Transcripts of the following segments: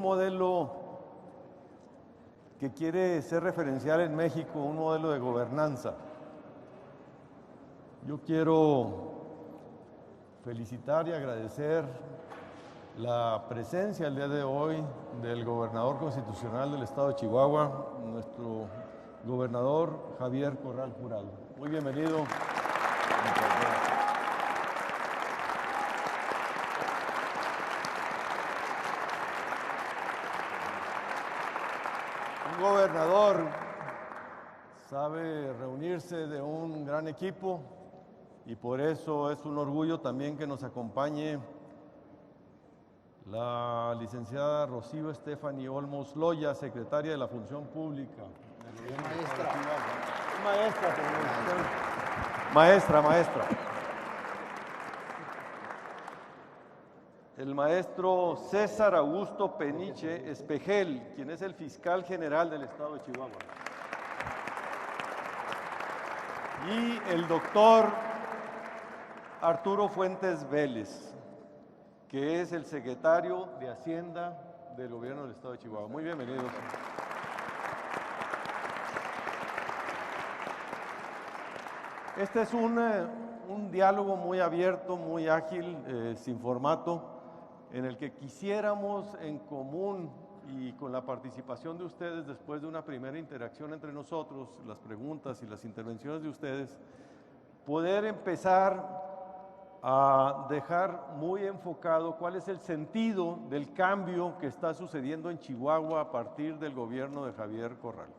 modelo que quiere ser referencial en México, un modelo de gobernanza. Yo quiero felicitar y agradecer la presencia el día de hoy del gobernador constitucional del estado de Chihuahua, nuestro gobernador Javier Corral Jurado. Muy bienvenido. Un gobernador sabe reunirse de un gran equipo y por eso es un orgullo también que nos acompañe la licenciada Rocío Stephanie Olmos Loya, secretaria de la Función Pública. Maestra. El maestro César Augusto Peniche Espejel, quien es el fiscal general del estado de Chihuahua. Y el doctor Arturo Fuentes Vélez, que es el secretario de Hacienda del gobierno del estado de Chihuahua. Muy bienvenidos. Este es un diálogo muy abierto, muy ágil, sin formato, en el que quisiéramos en común y con la participación de ustedes después de una primera interacción entre nosotros, las preguntas y las intervenciones de ustedes, poder empezar a dejar muy enfocado cuál es el sentido del cambio que está sucediendo en Chihuahua a partir del gobierno de Javier Corral.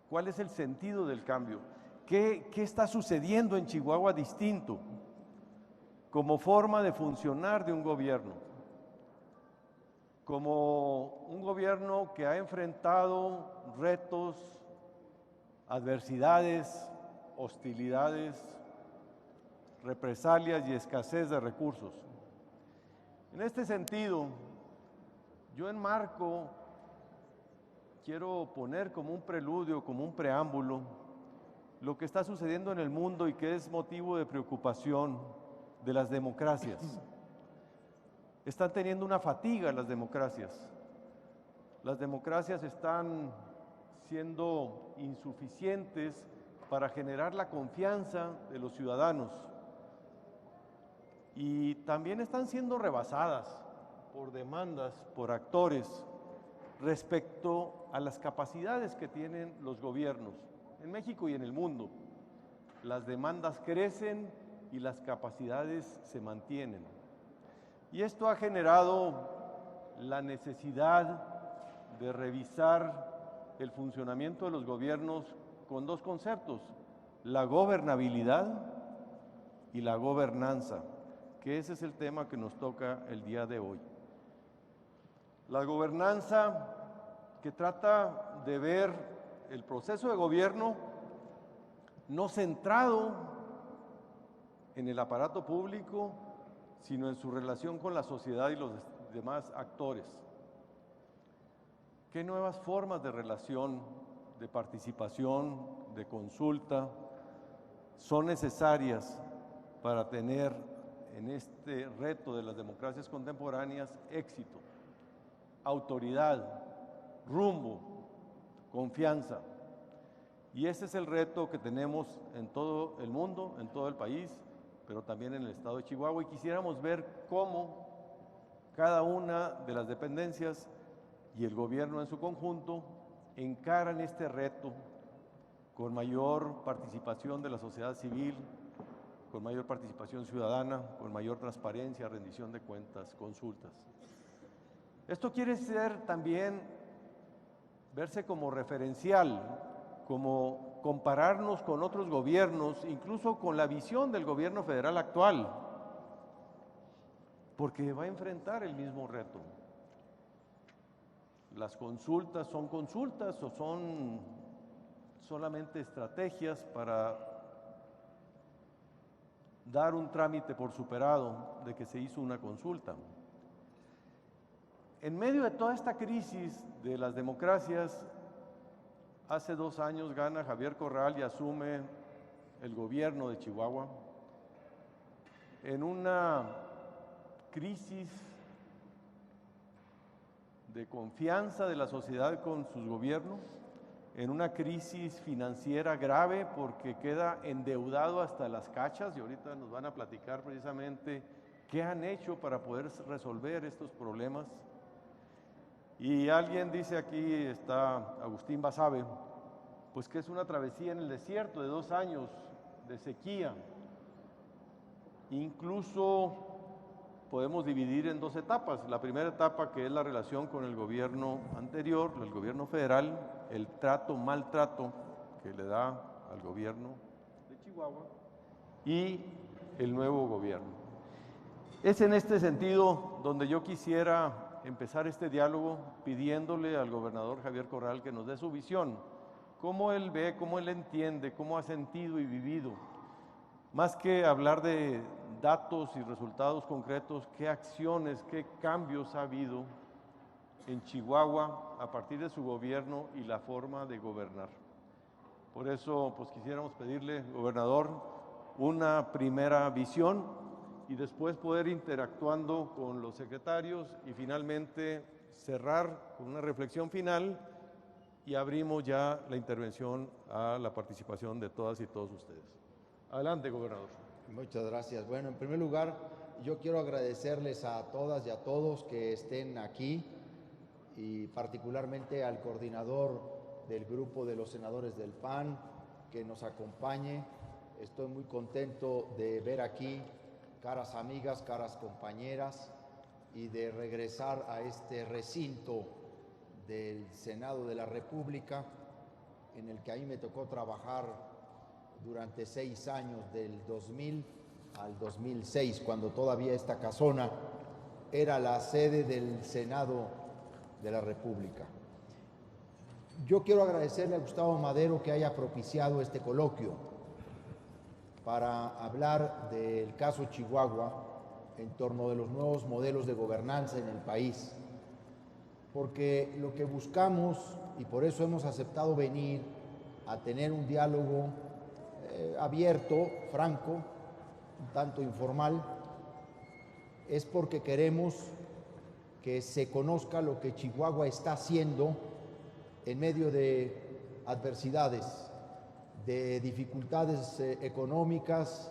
¿Cuál es el sentido del cambio? ¿Qué está sucediendo en Chihuahua distinto como forma de funcionar de un gobierno? Como un gobierno que ha enfrentado retos, adversidades, hostilidades, represalias y escasez de recursos. En este sentido, yo enmarco, quiero poner como un preludio, como un preámbulo, lo que está sucediendo en el mundo y que es motivo de preocupación de las democracias. Están teniendo una fatiga las democracias. Las democracias están siendo insuficientes para generar la confianza de los ciudadanos. Y también están siendo rebasadas por demandas, por actores, respecto a las capacidades que tienen los gobiernos en México y en el mundo. Las demandas crecen y las capacidades se mantienen. Y esto ha generado la necesidad de revisar el funcionamiento de los gobiernos con dos conceptos: la gobernabilidad y la gobernanza, que ese es el tema que nos toca el día de hoy. La gobernanza, que trata de ver el proceso de gobierno no centrado en el aparato público, sino en su relación con la sociedad y los demás actores. ¿Qué nuevas formas de relación, de participación, de consulta son necesarias para tener en este reto de las democracias contemporáneas éxito, autoridad, rumbo, confianza? Y ese es el reto que tenemos en todo el mundo, en todo el país, pero también en el estado de Chihuahua, y quisiéramos ver cómo cada una de las dependencias y el gobierno en su conjunto encaran este reto con mayor participación de la sociedad civil, con mayor participación ciudadana, con mayor transparencia, rendición de cuentas, consultas. Esto quiere ser también verse como referencial, como compararnos con otros gobiernos, incluso con la visión del gobierno federal actual, porque va a enfrentar el mismo reto. ¿Las consultas son consultas o son solamente estrategias para dar un trámite por superado de que se hizo una consulta? En medio de toda esta crisis de las democracias, hace 2 años gana Javier Corral y asume el gobierno de Chihuahua en una crisis de confianza de la sociedad con sus gobiernos, en una crisis financiera grave porque queda endeudado hasta las cachas, y ahorita nos van a platicar precisamente qué han hecho para poder resolver estos problemas. Y alguien dice aquí, está Agustín Basabe, pues que es una travesía en el desierto de 2 años de sequía. Incluso podemos dividir en 2 etapas. La primera etapa, que es la relación con el gobierno anterior, el gobierno federal, el maltrato que le da al gobierno de Chihuahua y el nuevo gobierno. Es en este sentido donde yo quisiera empezar este diálogo pidiéndole al gobernador Javier Corral que nos dé su visión, cómo él ve, cómo él entiende, cómo ha sentido y vivido. Más que hablar de datos y resultados concretos, qué acciones, qué cambios ha habido en Chihuahua a partir de su gobierno y la forma de gobernar. Por eso, pues quisiéramos pedirle, gobernador, una primera visión y después poder interactuando con los secretarios y finalmente cerrar con una reflexión final y abrimos ya la intervención a la participación de todas y todos ustedes. Adelante, gobernador. Muchas gracias. Bueno, en primer lugar, yo quiero agradecerles a todas y a todos que estén aquí y particularmente al coordinador del grupo de los senadores del PAN que nos acompañe. Estoy muy contento de ver aquí caras amigas, caras compañeras y de regresar a este recinto del Senado de la República en el que a mí me tocó trabajar durante 6 años, del 2000 al 2006, cuando todavía esta casona era la sede del Senado de la República. Yo quiero agradecerle a Gustavo Madero que haya propiciado este coloquio para hablar del caso Chihuahua en torno de los nuevos modelos de gobernanza en el país, porque lo que buscamos, y por eso hemos aceptado venir a tener un diálogo abierto, franco, un tanto informal, es porque queremos que se conozca lo que Chihuahua está haciendo en medio de adversidades, de dificultades económicas,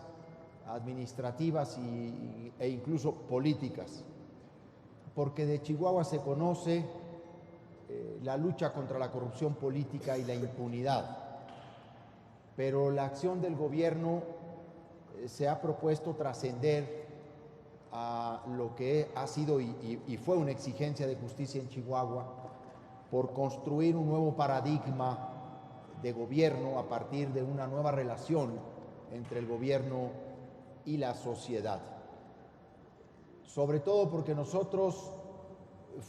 administrativas e incluso políticas. Porque de Chihuahua se conoce la lucha contra la corrupción política y la impunidad. Pero la acción del gobierno se ha propuesto trascender a lo que ha sido y fue una exigencia de justicia en Chihuahua por construir un nuevo paradigma de gobierno a partir de una nueva relación entre el gobierno y la sociedad. Sobre todo porque nosotros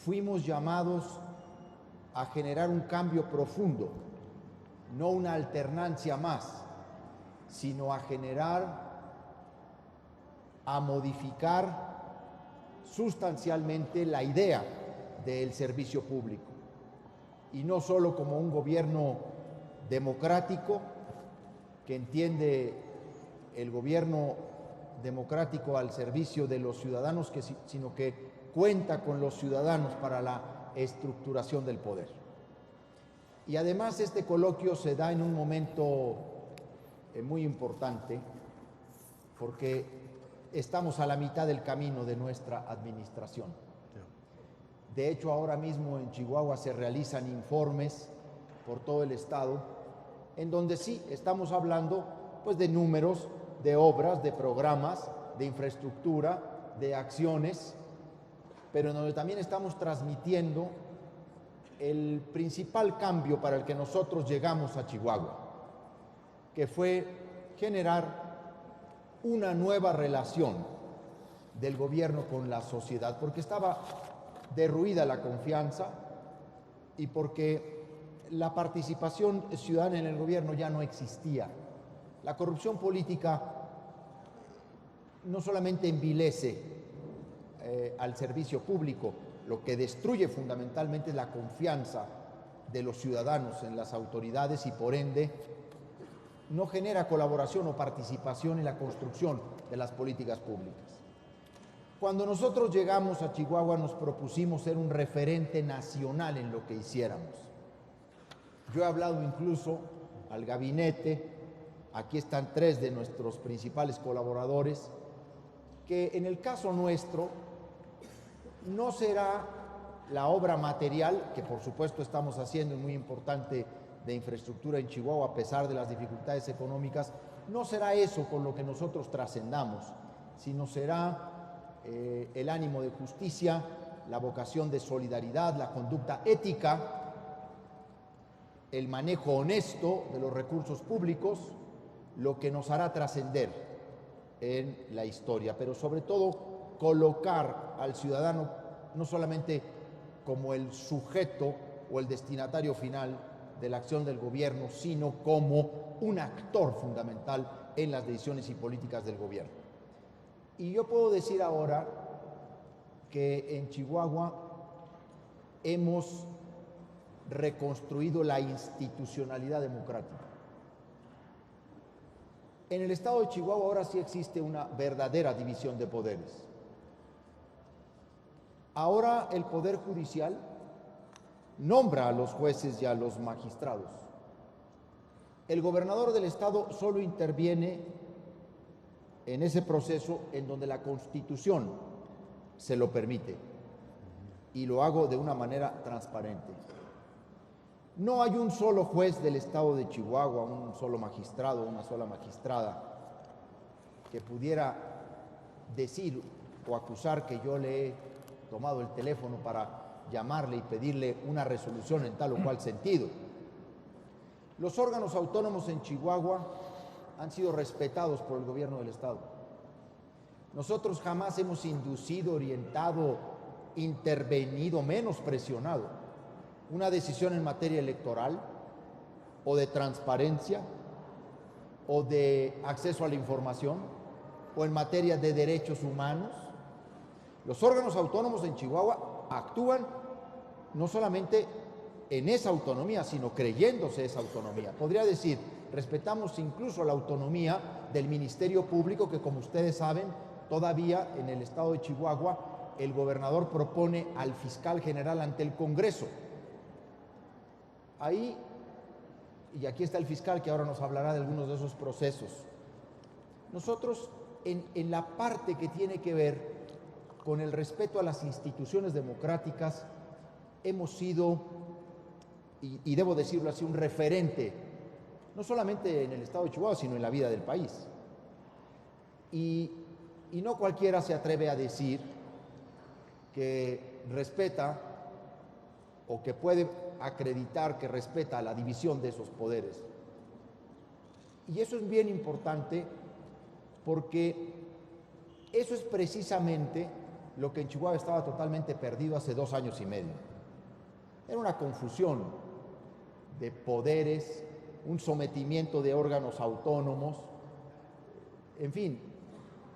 fuimos llamados a generar un cambio profundo, no una alternancia más, sino a modificar sustancialmente la idea del servicio público. Y no solo como un gobierno democrático que entiende el gobierno democrático al servicio de los ciudadanos, sino que cuenta con los ciudadanos para la estructuración del poder. Y además este coloquio se da en un momento muy importante porque estamos a la mitad del camino de nuestra administración. De hecho, ahora mismo en Chihuahua se realizan informes por todo el estado en donde sí estamos hablando pues de números, de obras, de programas, de infraestructura, de acciones, pero en donde también estamos transmitiendo el principal cambio para el que nosotros llegamos a Chihuahua, que fue generar una nueva relación del gobierno con la sociedad, porque estaba derruida la confianza y porque la participación ciudadana en el gobierno ya no existía. La corrupción política no solamente envilece al servicio público, lo que destruye fundamentalmente es la confianza de los ciudadanos en las autoridades y por ende no genera colaboración o participación en la construcción de las políticas públicas. Cuando nosotros llegamos a Chihuahua nos propusimos ser un referente nacional en lo que hiciéramos. Yo he hablado incluso al gabinete, aquí están 3 de nuestros principales colaboradores, que en el caso nuestro no será la obra material, que por supuesto estamos haciendo, muy importante, de infraestructura en Chihuahua a pesar de las dificultades económicas, no será eso con lo que nosotros trascendamos, sino será el ánimo de justicia, la vocación de solidaridad, la conducta ética, el manejo honesto de los recursos públicos, lo que nos hará trascender en la historia, pero sobre todo colocar al ciudadano no solamente como el sujeto o el destinatario final de la acción del gobierno, sino como un actor fundamental en las decisiones y políticas del gobierno. Y yo puedo decir ahora que en Chihuahua hemos reconstruido la institucionalidad democrática. En el estado de Chihuahua ahora sí existe una verdadera división de poderes. Ahora el Poder Judicial nombra a los jueces y a los magistrados. El gobernador del estado solo interviene en ese proceso en donde la Constitución se lo permite, y lo hago de una manera transparente. No hay un solo juez del estado de Chihuahua, un solo magistrado, una sola magistrada que pudiera decir o acusar que yo le he tomado el teléfono para llamarle y pedirle una resolución en tal o cual sentido. Los órganos autónomos en Chihuahua han sido respetados por el gobierno del estado. Nosotros jamás hemos inducido, orientado, intervenido, menos presionado una decisión en materia electoral o de transparencia o de acceso a la información o en materia de derechos humanos. Los órganos autónomos en Chihuahua actúan no solamente en esa autonomía, sino creyéndose esa autonomía. Podría decir, respetamos incluso la autonomía del Ministerio Público, que como ustedes saben, todavía en el estado de Chihuahua el gobernador propone al fiscal general ante el Congreso. Ahí, y aquí está el fiscal que ahora nos hablará de algunos de esos procesos. Nosotros en la parte que tiene que ver con el respeto a las instituciones democráticas hemos sido, y debo decirlo así, un referente, no solamente en el estado de Chihuahua, sino en la vida del país. Y no cualquiera se atreve a decir que respeta o que puede acreditar que respeta la división de esos poderes. Y eso es bien importante porque eso es precisamente lo que en Chihuahua estaba totalmente perdido hace 2 años y medio. Era una confusión de poderes, un sometimiento de órganos autónomos, en fin,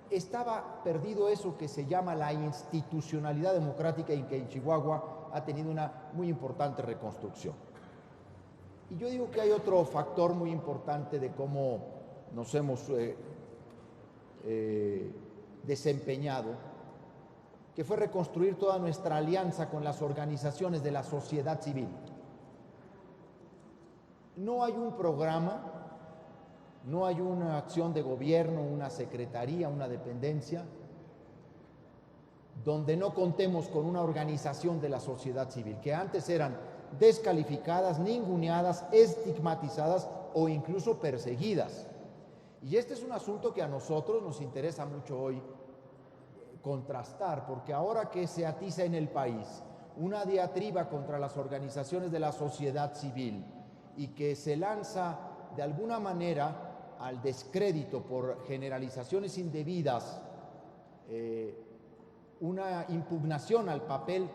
estaba perdido eso que se llama la institucionalidad democrática y que en Chihuahua ha tenido una muy importante reconstrucción. Y yo digo que hay otro factor muy importante de cómo nos hemos desempeñado, que fue reconstruir toda nuestra alianza con las organizaciones de la sociedad civil. No hay un programa, no hay una acción de gobierno, una secretaría, una dependencia, donde no contemos con una organización de la sociedad civil, que antes eran descalificadas, ninguneadas, estigmatizadas o incluso perseguidas. Y este es un asunto que a nosotros nos interesa mucho hoy contrastar, porque ahora que se atiza en el país una diatriba contra las organizaciones de la sociedad civil y que se lanza de alguna manera al descrédito por generalizaciones indebidas, una impugnación al papel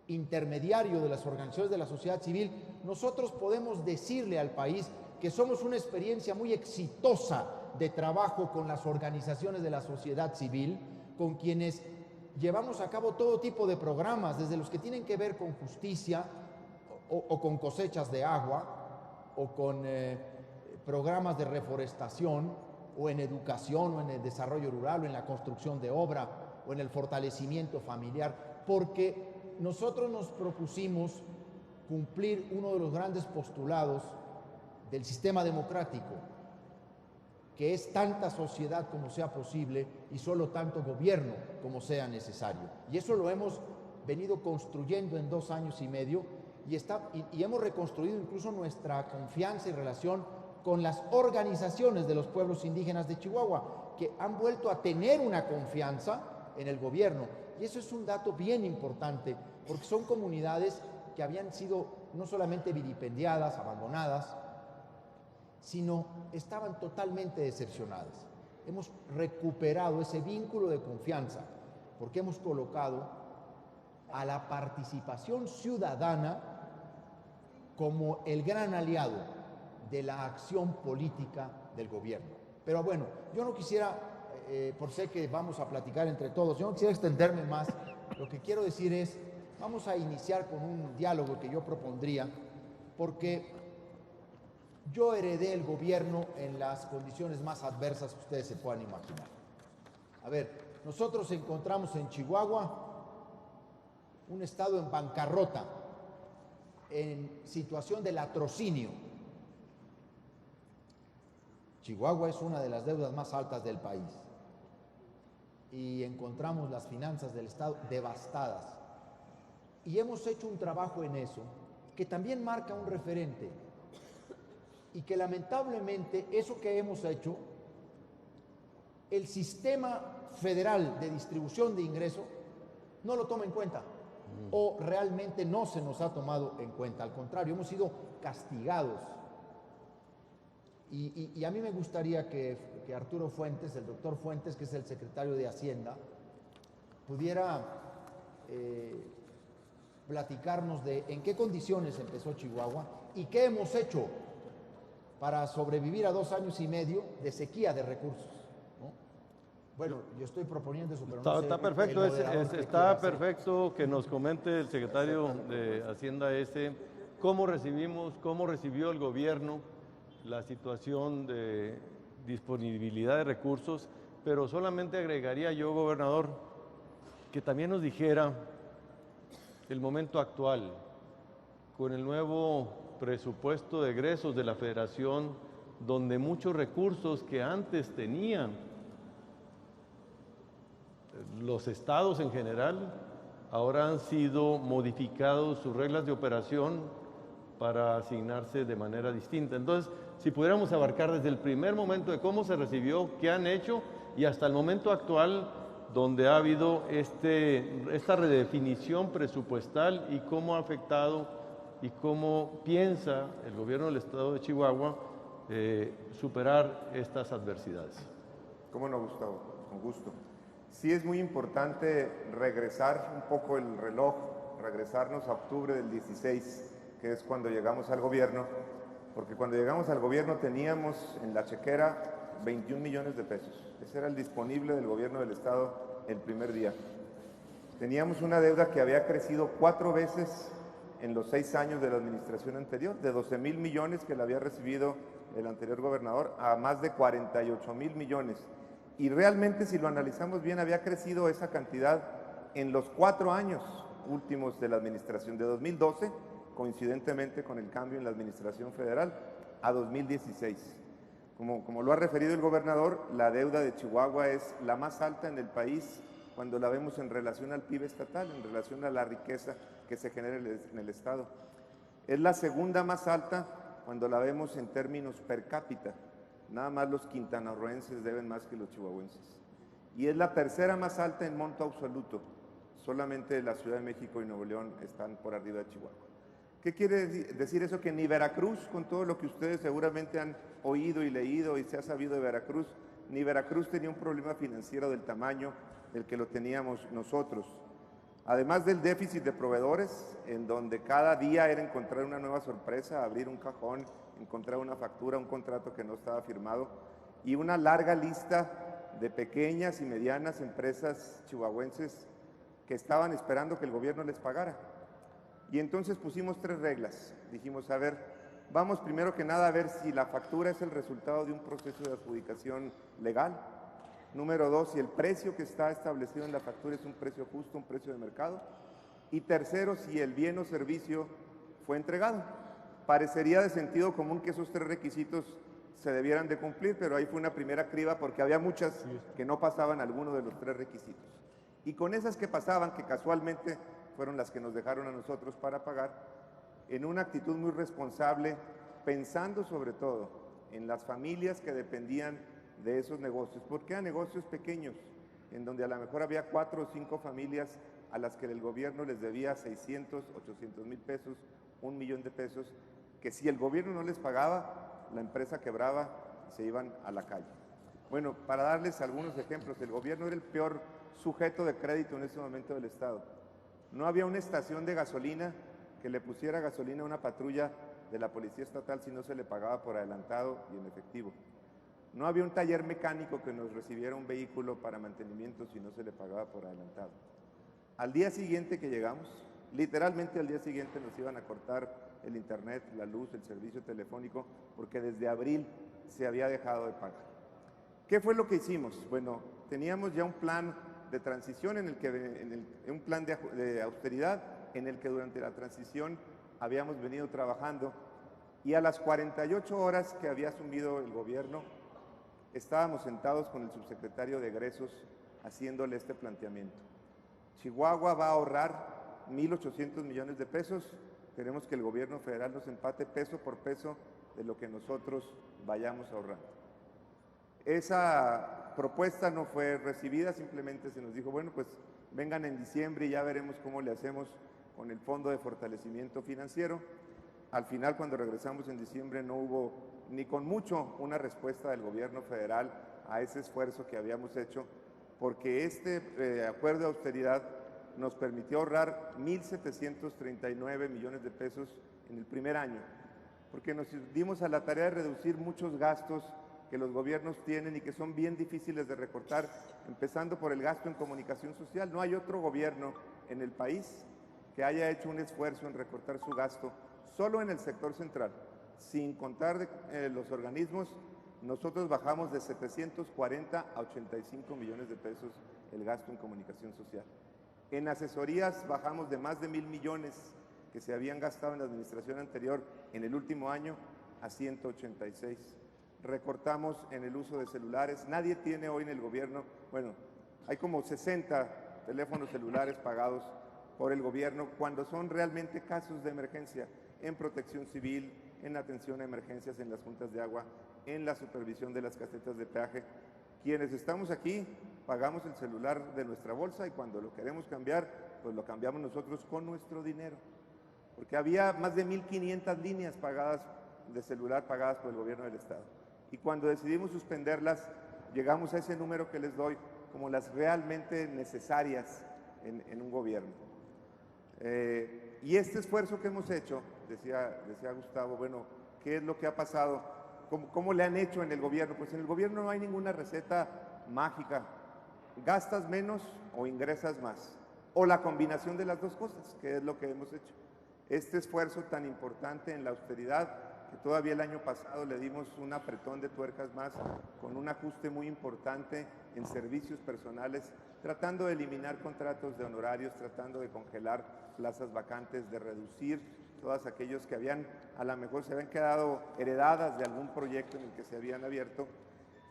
intermediario de las organizaciones de la sociedad civil, nosotros podemos decirle al país que somos una experiencia muy exitosa de trabajo con las organizaciones de la sociedad civil, con quienes llevamos a cabo todo tipo de programas, desde los que tienen que ver con justicia o con cosechas de agua, o con programas de reforestación, o en educación, o en el desarrollo rural, o en la construcción de obra, o en el fortalecimiento familiar, porque nosotros nos propusimos cumplir uno de los grandes postulados del sistema democrático, que es tanta sociedad como sea posible y solo tanto gobierno como sea necesario. Y eso lo hemos venido construyendo en 2 años y medio y hemos reconstruido incluso nuestra confianza y relación con las organizaciones de los pueblos indígenas de Chihuahua, que han vuelto a tener una confianza en el gobierno. Y eso es un dato bien importante, porque son comunidades que habían sido no solamente vilipendiadas, abandonadas, sino estaban totalmente decepcionadas. Hemos recuperado ese vínculo de confianza, porque hemos colocado a la participación ciudadana como el gran aliado de la acción política del gobierno. Pero bueno, yo no quisiera, por sé que vamos a platicar entre todos, yo no quisiera extenderme más. Lo que quiero decir es, vamos a iniciar con un diálogo que yo propondría, porque yo heredé el gobierno en las condiciones más adversas que ustedes se puedan imaginar. A ver, nosotros encontramos en Chihuahua un estado en bancarrota, en situación de latrocinio. Chihuahua es una de las deudas más altas del país y encontramos las finanzas del estado devastadas. Y hemos hecho un trabajo en eso que también marca un referente y que lamentablemente eso que hemos hecho, el sistema federal de distribución de ingresos no lo toma en cuenta o realmente no se nos ha tomado en cuenta. Al contrario, hemos sido castigados. Y a mí me gustaría que Arturo Fuentes, el doctor Fuentes, que es el secretario de Hacienda, pudiera platicarnos de en qué condiciones empezó Chihuahua y qué hemos hecho para sobrevivir a 2 años y medio de sequía de recursos, ¿no? Bueno, yo estoy proponiendo eso, pero no sé. Está perfecto, está perfecto que nos comente el secretario de Hacienda cómo recibió el gobierno la situación de disponibilidad de recursos, pero solamente agregaría yo, gobernador, que también nos dijera el momento actual, con el nuevo presupuesto de egresos de la Federación, donde muchos recursos que antes tenían los estados en general, ahora han sido modificados sus reglas de operación para asignarse de manera distinta. Entonces, si pudiéramos abarcar desde el primer momento de cómo se recibió, qué han hecho y hasta el momento actual, donde ha habido esta redefinición presupuestal y cómo ha afectado y cómo piensa el gobierno del estado de Chihuahua superar estas adversidades. ¿Cómo no, Gustavo? Con gusto. Sí es muy importante regresar un poco el reloj, regresarnos a octubre del 16, que es cuando llegamos al gobierno, porque cuando llegamos al gobierno teníamos en la chequera 21 millones de pesos. Ese era el disponible del gobierno del estado el primer día. Teníamos una deuda que había crecido 4 veces en los 6 años de la administración anterior, de 12,000 millones que la había recibido el anterior gobernador a más de 48,000 millones. Y realmente, si lo analizamos bien, había crecido esa cantidad en los 4 años últimos de la administración, de 2012, coincidentemente con el cambio en la administración federal, a 2016. Como lo ha referido el gobernador, la deuda de Chihuahua es la más alta en el país cuando la vemos en relación al PIB estatal, en relación a la riqueza que se genera en el estado. Es la segunda más alta cuando la vemos en términos per cápita. Nada más los quintanarroenses deben más que los chihuahuenses. Y es la tercera más alta en monto absoluto. Solamente la Ciudad de México y Nuevo León están por arriba de Chihuahua. ¿Qué quiere decir eso? Que ni Veracruz, con todo lo que ustedes seguramente han oído y leído y se ha sabido de Veracruz, ni Veracruz tenía un problema financiero del tamaño del que lo teníamos nosotros. Además del déficit de proveedores, en donde cada día era encontrar una nueva sorpresa, abrir un cajón, encontrar una factura, un contrato que no estaba firmado, y una larga lista de pequeñas y medianas empresas chihuahuenses que estaban esperando que el gobierno les pagara. Y entonces pusimos 3 reglas. Dijimos, a ver, vamos primero que nada a ver si la factura es el resultado de un proceso de adjudicación legal. Número 2, si el precio que está establecido en la factura es un precio justo, un precio de mercado. Y tercero, si el bien o servicio fue entregado. Parecería de sentido común que esos 3 requisitos se debieran de cumplir, pero ahí fue una primera criba porque había muchas que no pasaban alguno de los 3 requisitos. Y con esas que pasaban, que casualmente fueron las que nos dejaron a nosotros para pagar, en una actitud muy responsable, pensando sobre todo en las familias que dependían de esos negocios, porque eran negocios pequeños, en donde a lo mejor había 4 o 5 familias a las que el gobierno les debía 600, 800 mil pesos, 1 millón de pesos, que si el gobierno no les pagaba, la empresa quebraba y se iban a la calle. Bueno, para darles algunos ejemplos, el gobierno era el peor sujeto de crédito en ese momento del Estado. No había una estación de gasolina que le pusiera gasolina a una patrulla de la Policía Estatal si no se le pagaba por adelantado y en efectivo. No había un taller mecánico que nos recibiera un vehículo para mantenimiento si no se le pagaba por adelantado. Al día siguiente que llegamos, literalmente al día siguiente nos iban a cortar el internet, la luz, el servicio telefónico, porque desde abril se había dejado de pagar. ¿Qué fue lo que hicimos? Bueno, teníamos ya un plan de transición, un plan de austeridad en el que durante la transición habíamos venido trabajando, y a las 48 horas que había asumido el gobierno, estábamos sentados con el subsecretario de Egresos haciéndole este planteamiento. Chihuahua va a ahorrar 1,800 millones de pesos. Queremos que el gobierno federal nos empate peso por peso de lo que nosotros vayamos ahorrando. Esa propuesta no fue recibida, simplemente se nos dijo, bueno, pues vengan en diciembre y ya veremos cómo le hacemos con el Fondo de Fortalecimiento Financiero. Al final, cuando regresamos en diciembre, no hubo ni con mucho una respuesta del gobierno federal a ese esfuerzo que habíamos hecho, porque este acuerdo de austeridad nos permitió ahorrar 1,739 millones de pesos en el primer año, porque nos dimos a la tarea de reducir muchos gastos que los gobiernos tienen y que son bien difíciles de recortar, empezando por el gasto en comunicación social. No hay otro gobierno en el país que haya hecho un esfuerzo en recortar su gasto solo en el sector central, sin contar los organismos. Nosotros bajamos de 740 a 85 millones de pesos el gasto en comunicación social. En asesorías bajamos de más de 1,000 millones que se habían gastado en la administración anterior en el último año a 186. Recortamos en el uso de celulares. Nadie tiene hoy en el gobierno, bueno, hay como 60 teléfonos celulares pagados por el gobierno cuando son realmente casos de emergencia en protección civil, en atención a emergencias en las juntas de agua, en la supervisión de las casetas de peaje. Quienes estamos aquí pagamos el celular de nuestra bolsa y cuando lo queremos cambiar, pues lo cambiamos nosotros con nuestro dinero. Porque había más de 1,500 líneas pagadas de celular pagadas por el gobierno del Estado. Y cuando decidimos suspenderlas, llegamos a ese número que les doy como las realmente necesarias en un gobierno. Y este esfuerzo que hemos hecho, decía Gustavo, bueno, ¿qué es lo que ha pasado? ¿Cómo le han hecho en el gobierno? Pues en el gobierno no hay ninguna receta mágica. Gastas menos o ingresas más, o la combinación de las dos cosas, que es lo que hemos hecho. Este esfuerzo tan importante en la austeridad, que todavía el año pasado le dimos un apretón de tuercas más, con un ajuste muy importante en servicios personales, tratando de eliminar contratos de honorarios, tratando de congelar plazas vacantes, de reducir todos aquellos que a lo mejor se habían quedado heredadas de algún proyecto en el que se habían abierto,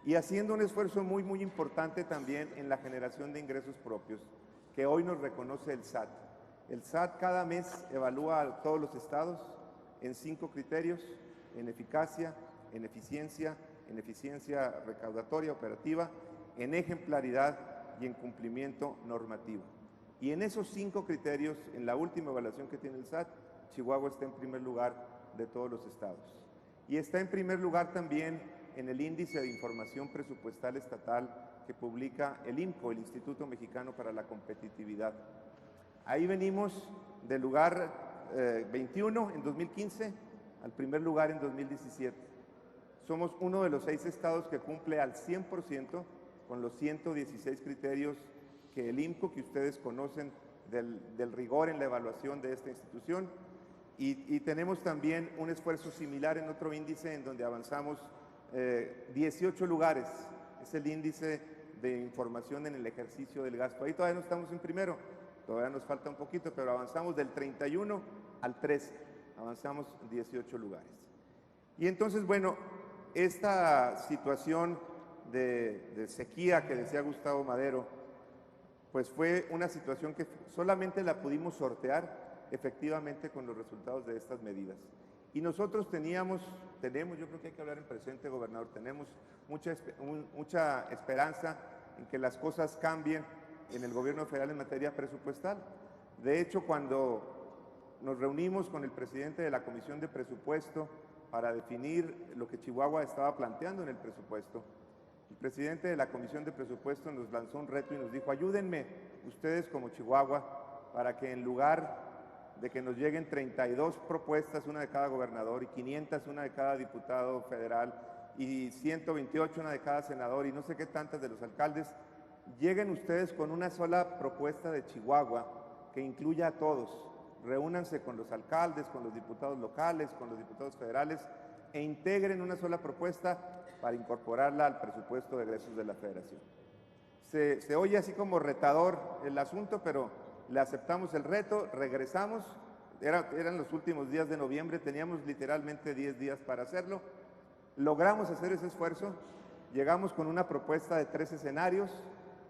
y haciendo un esfuerzo muy, muy importante también en la generación de ingresos propios, que hoy nos reconoce el SAT. El SAT cada mes evalúa a todos los estados en 5 criterios: en eficacia, en eficiencia recaudatoria operativa, en ejemplaridad y en cumplimiento normativo. Y en esos 5 criterios, en la última evaluación que tiene el SAT, Chihuahua está en primer lugar de todos los estados. Y está en primer lugar también en el índice de información presupuestal estatal que publica el IMCO, el Instituto Mexicano para la Competitividad. Ahí venimos del lugar 21 en 2015 al primer lugar en 2017. Somos uno de los 6 estados que cumple al 100% con los 116 criterios que el IMCO, que ustedes conocen del rigor en la evaluación de esta institución, y tenemos también un esfuerzo similar en otro índice en donde avanzamos 18 lugares. Es el índice de información en el ejercicio del gasto. Ahí todavía no estamos en primero, todavía nos falta un poquito, pero avanzamos del 31 al 13, avanzamos 18 lugares. Y entonces, bueno, esta situación de sequía que decía Gustavo Madero, pues fue una situación que solamente la pudimos sortear efectivamente con los resultados de estas medidas. Y nosotros tenemos, yo creo que hay que hablar en presente, gobernador, tenemos mucha esperanza en que las cosas cambien en el gobierno federal en materia presupuestal. De hecho, cuando nos reunimos con el presidente de la Comisión de Presupuesto para definir lo que Chihuahua estaba planteando en el presupuesto, el presidente de la Comisión de Presupuesto nos lanzó un reto y nos dijo: ayúdenme ustedes como Chihuahua para que en lugar de que nos lleguen 32 propuestas, una de cada gobernador, y 500, una de cada diputado federal, y 128, una de cada senador, y no sé qué tantas de los alcaldes, lleguen ustedes con una sola propuesta de Chihuahua que incluya a todos. Reúnanse con los alcaldes, con los diputados locales, con los diputados federales, e integren una sola propuesta para incorporarla al presupuesto de egresos de la Federación. Se oye así como retador el asunto, pero le aceptamos el reto, regresamos, eran los últimos días de noviembre, teníamos literalmente 10 días para hacerlo, logramos hacer ese esfuerzo, llegamos con una propuesta de 3 escenarios,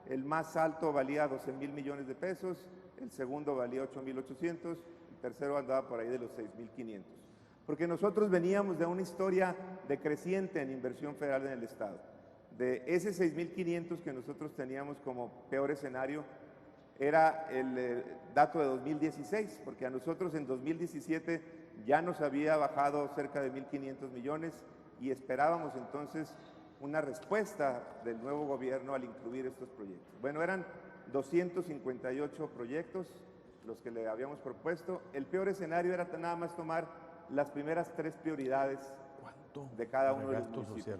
el más alto valía 12,000 millones de pesos, el segundo valía 8,800, el tercero andaba por ahí de los 6,500. Porque nosotros veníamos de una historia decreciente en inversión federal en el Estado. De ese 6,500 que nosotros teníamos como peor escenario, era el dato de 2016, porque a nosotros en 2017 ya nos había bajado cerca de 1,500 millones y esperábamos entonces una respuesta del nuevo gobierno al incluir estos proyectos. Bueno, eran 258 proyectos los que le habíamos propuesto. El peor escenario era nada más tomar las primeras 3 prioridades de cada uno de los municipios.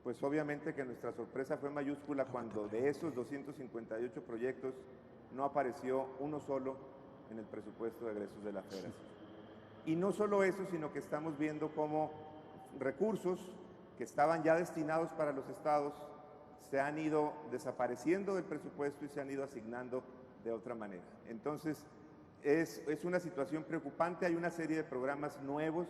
Pues obviamente que nuestra sorpresa fue mayúscula cuando de esos 258 proyectos no apareció uno solo en el presupuesto de egresos de la Federación. Y no solo eso, sino que estamos viendo cómo recursos que estaban ya destinados para los estados se han ido desapareciendo del presupuesto y se han ido asignando de otra manera. Entonces, es una situación preocupante. Hay una serie de programas nuevos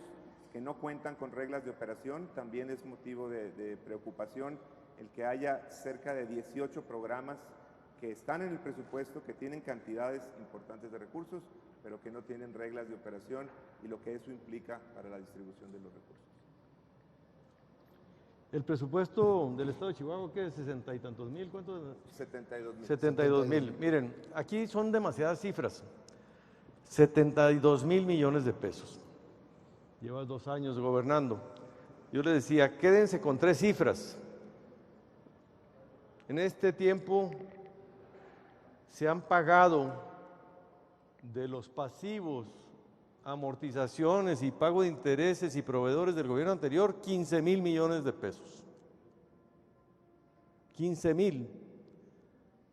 que no cuentan con reglas de operación. También es motivo de preocupación el que haya cerca de 18 programas que están en el presupuesto, que tienen cantidades importantes de recursos, pero que no tienen reglas de operación y lo que eso implica para la distribución de los recursos. El presupuesto del Estado de Chihuahua, ¿qué es? ¿60 y tantos mil? ¿Cuánto? 72,000. 72,000. Miren, aquí son demasiadas cifras. 72,000 millones de pesos. Llevas 2 años gobernando. Yo les decía, quédense con 3 cifras. En este tiempo se han pagado de los pasivos, amortizaciones y pago de intereses y proveedores del gobierno anterior 15,000 millones de pesos. 15,000.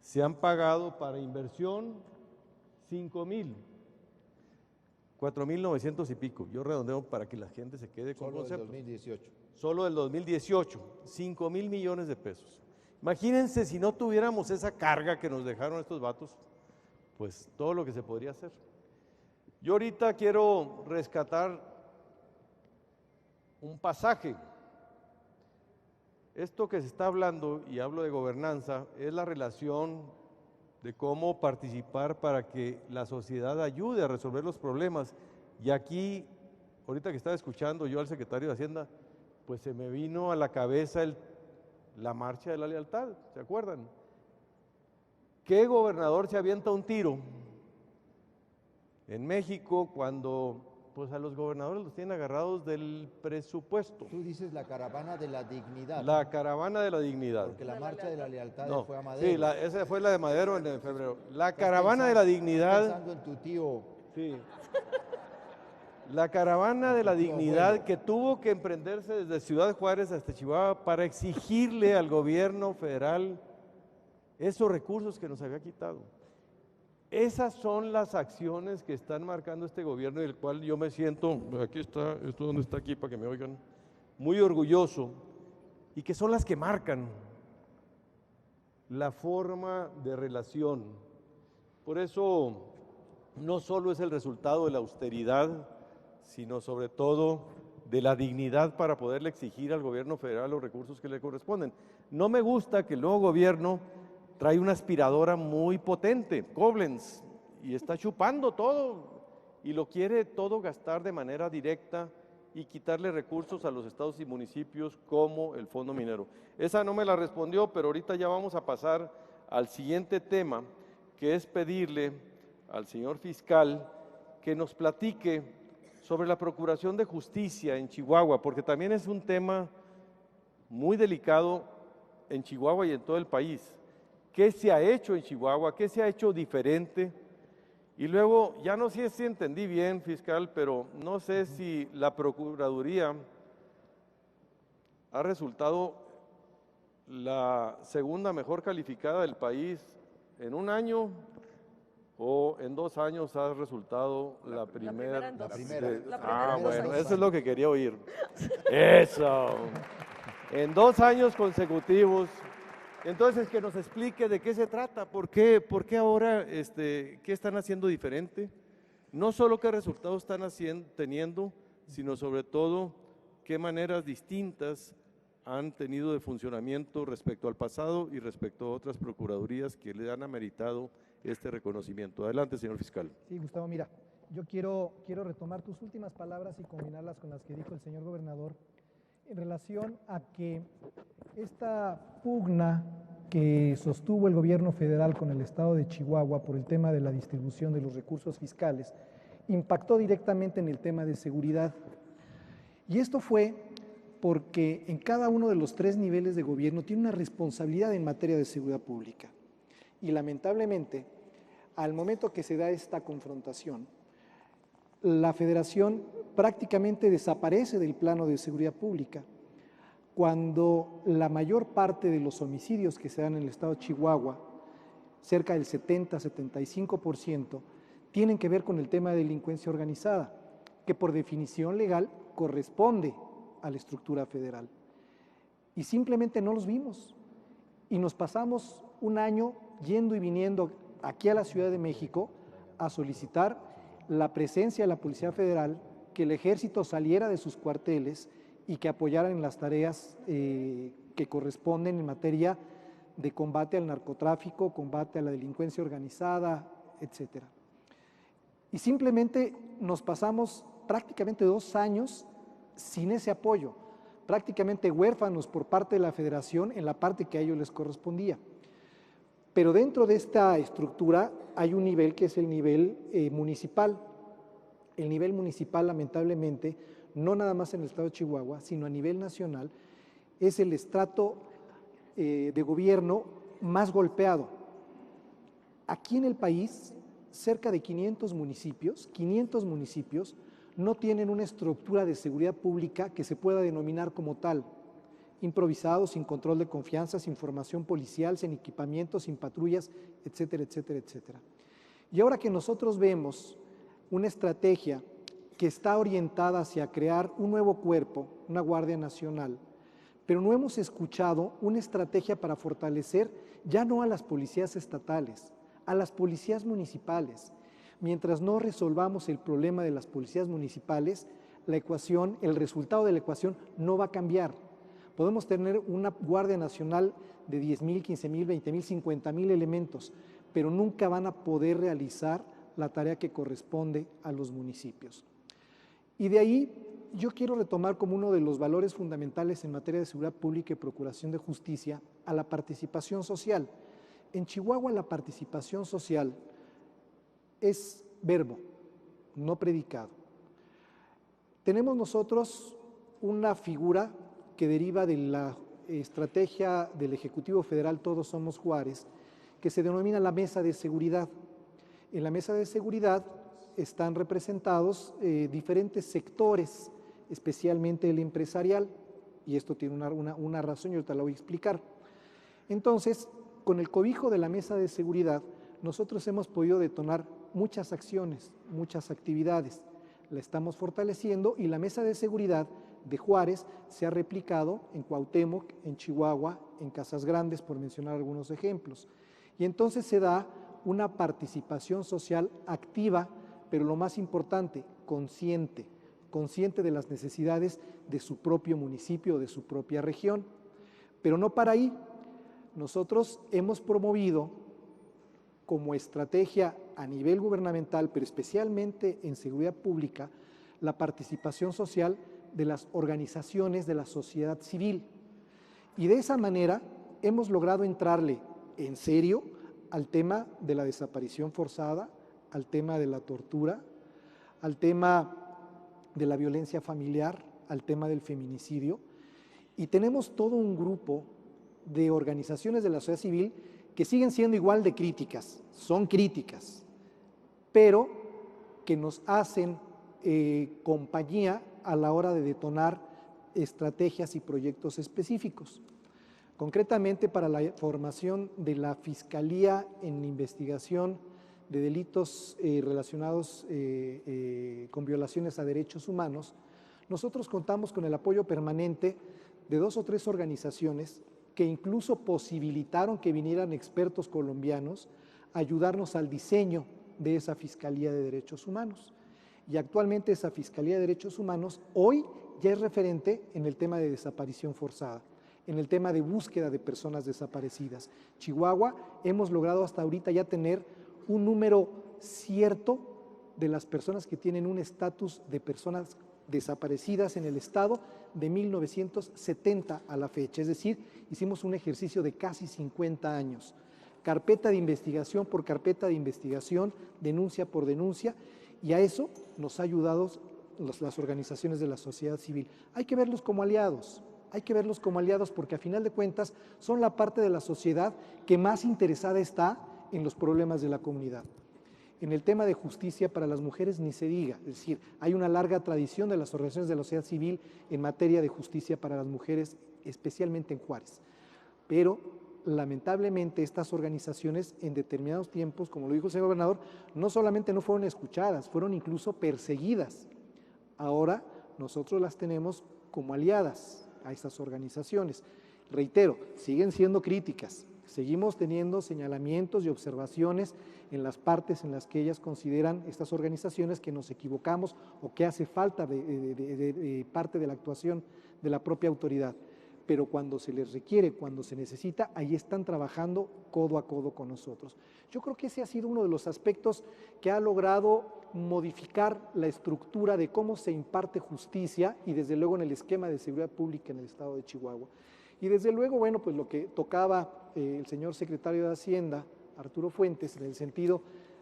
Se han pagado para inversión 5,000. 4,900 y pico. Yo redondeo para que la gente se quede con conceptos. Solo del 2018. Solo del 2018, 5,000 millones de pesos. Imagínense si no tuviéramos esa carga que nos dejaron estos vatos, pues todo lo que se podría hacer. Yo ahorita quiero rescatar un pasaje. Esto que se está hablando, y hablo de gobernanza, es la relación de cómo participar para que la sociedad ayude a resolver los problemas. Y aquí, ahorita que estaba escuchando yo al secretario de Hacienda, pues se me vino a la cabeza la marcha de la lealtad, ¿se acuerdan? ¿Qué gobernador se avienta un tiro en México cuando pues a los gobernadores los tienen agarrados del presupuesto? Tú dices la caravana de la dignidad. La caravana de la dignidad. Porque la marcha de la lealtad No, fue a Madero. sí, esa fue la de Madero en febrero. La Estás caravana de la dignidad. Pensando en tu tío. Sí. La caravana de la dignidad que tuvo que emprenderse desde Ciudad Juárez hasta Chihuahua para exigirle al gobierno federal esos recursos que nos había quitado. Esas son las acciones que están marcando este gobierno y del cual yo me siento, aquí está, esto donde está aquí para que me oigan, muy orgulloso, y que son las que marcan la forma de relación. Por eso no solo es el resultado de la austeridad, sino sobre todo de la dignidad para poderle exigir al gobierno federal los recursos que le corresponden. No me gusta que el nuevo gobierno trae una aspiradora muy potente, Koblenz, y está chupando todo y lo quiere todo gastar de manera directa y quitarle recursos a los estados y municipios como el Fondo Minero. Esa no me la respondió, pero ahorita ya vamos a pasar al siguiente tema, que es pedirle al señor fiscal que nos platique sobre la Procuración de Justicia en Chihuahua, porque también es un tema muy delicado en Chihuahua y en todo el país. ¿Qué se ha hecho en Chihuahua? ¿Qué se ha hecho diferente? Y luego, ya no sé si entendí bien, fiscal, pero no sé si la Procuraduría ha resultado la segunda mejor calificada del país en un año o en 2 años ha resultado la primera. La primera. Bueno, eso es lo que quería oír. Eso. En 2 años consecutivos. Entonces, que nos explique de qué se trata, por qué ahora, qué están haciendo diferente, no solo qué resultados están teniendo, sino sobre todo qué maneras distintas han tenido de funcionamiento respecto al pasado y respecto a otras procuradurías que le han ameritado este reconocimiento. Adelante, señor fiscal. Sí, Gustavo, mira, yo quiero retomar tus últimas palabras y combinarlas con las que dijo el señor gobernador en relación a que esta pugna que sostuvo el gobierno federal con el estado de Chihuahua por el tema de la distribución de los recursos fiscales impactó directamente en el tema de seguridad. Y esto fue porque en cada uno de los 3 niveles de gobierno tiene una responsabilidad en materia de seguridad pública. Y lamentablemente, al momento que se da esta confrontación, la federación prácticamente desaparece del plano de seguridad pública, cuando la mayor parte de los homicidios que se dan en el estado de Chihuahua, cerca del 70-75%, tienen que ver con el tema de delincuencia organizada, que por definición legal corresponde a la estructura federal. Y simplemente no los vimos. Y nos pasamos un año yendo y viniendo aquí a la Ciudad de México a solicitar la presencia de la Policía Federal, que el Ejército saliera de sus cuarteles y que apoyaran en las tareas que corresponden en materia de combate al narcotráfico, combate a la delincuencia organizada, etcétera. Y simplemente nos pasamos prácticamente 2 años sin ese apoyo, prácticamente huérfanos por parte de la Federación en la parte que a ellos les correspondía. Pero dentro de esta estructura hay un nivel que es el nivel municipal. El nivel municipal, lamentablemente, no nada más en el estado de Chihuahua, sino a nivel nacional, es el estrato de gobierno más golpeado. Aquí en el país, cerca de 500 municipios no tienen una estructura de seguridad pública que se pueda denominar como tal. Improvisados, sin control de confianza, sin formación policial, sin equipamiento, sin patrullas, etcétera, etcétera, etcétera. Y ahora que nosotros vemos una estrategia que está orientada hacia crear un nuevo cuerpo, una Guardia Nacional, pero no hemos escuchado una estrategia para fortalecer ya no a las policías estatales, a las policías municipales. Mientras no resolvamos el problema de las policías municipales, la ecuación, el resultado de la ecuación no va a cambiar. Podemos tener una Guardia Nacional de 10,000, 15,000, 20,000, 50,000 elementos, pero nunca van a poder realizar la tarea que corresponde a los municipios. Y de ahí yo quiero retomar como uno de los valores fundamentales en materia de seguridad pública y procuración de justicia a la participación social. En Chihuahua la participación social es verbo, no predicado. Tenemos nosotros una figura que deriva de la estrategia del Ejecutivo Federal Todos Somos Juárez, que se denomina la Mesa de Seguridad. En la Mesa de Seguridad están representados diferentes sectores, especialmente el empresarial, y esto tiene una razón y ahorita la voy a explicar. Entonces, con el cobijo de la Mesa de Seguridad, nosotros hemos podido detonar muchas acciones, muchas actividades. La estamos fortaleciendo y la Mesa de Seguridad de Juárez se ha replicado en Cuauhtémoc, en Chihuahua, en Casas Grandes, por mencionar algunos ejemplos. Y entonces se da una participación social activa, pero lo más importante, consciente de las necesidades de su propio municipio, de su propia región. Pero no para ahí. Nosotros hemos promovido como estrategia a nivel gubernamental, pero especialmente en seguridad pública, la participación social de las organizaciones de la sociedad civil. Y de esa manera hemos logrado entrarle en serio al tema de la desaparición forzada, al tema de la tortura, al tema de la violencia familiar, al tema del feminicidio, y tenemos todo un grupo de organizaciones de la sociedad civil que siguen siendo igual de críticas, son críticas, pero que nos hacen compañía a la hora de detonar estrategias y proyectos específicos. Concretamente, para la formación de la Fiscalía en investigación de delitos relacionados con violaciones a derechos humanos, nosotros contamos con el apoyo permanente de 2 o 3 organizaciones que incluso posibilitaron que vinieran expertos colombianos a ayudarnos al diseño de esa Fiscalía de Derechos Humanos. Y actualmente esa Fiscalía de Derechos Humanos hoy ya es referente en el tema de desaparición forzada, en el tema de búsqueda de personas desaparecidas. Chihuahua hemos logrado hasta ahorita ya tener un número cierto de las personas que tienen un estatus de personas desaparecidas en el estado de 1970 a la fecha, es decir, hicimos un ejercicio de casi 50 años, carpeta de investigación por carpeta de investigación, denuncia por denuncia, y a eso nos ha ayudado las organizaciones de la sociedad civil. Hay que verlos como aliados porque a final de cuentas son la parte de la sociedad que más interesada está en los problemas de la comunidad. En el tema de justicia para las mujeres ni se diga, es decir, hay una larga tradición de las organizaciones de la sociedad civil en materia de justicia para las mujeres, especialmente en Juárez. Pero lamentablemente estas organizaciones en determinados tiempos, como lo dijo el señor gobernador, no solamente no fueron escuchadas, fueron incluso perseguidas. Ahora nosotros las tenemos como aliadas a estas organizaciones. Reitero, siguen siendo críticas, seguimos teniendo señalamientos y observaciones en las partes en las que ellas consideran, estas organizaciones, que nos equivocamos o que hace falta de parte de la actuación de la propia autoridad. Pero cuando se les requiere, cuando se necesita, ahí están trabajando codo a codo con nosotros. Yo creo que ese ha sido uno de los aspectos que ha logrado modificar la estructura de cómo se imparte justicia y desde luego en el esquema de seguridad pública en el estado de Chihuahua. Y desde luego, bueno, pues lo que tocaba el señor secretario de Hacienda, Arturo Fuentes, en el sentido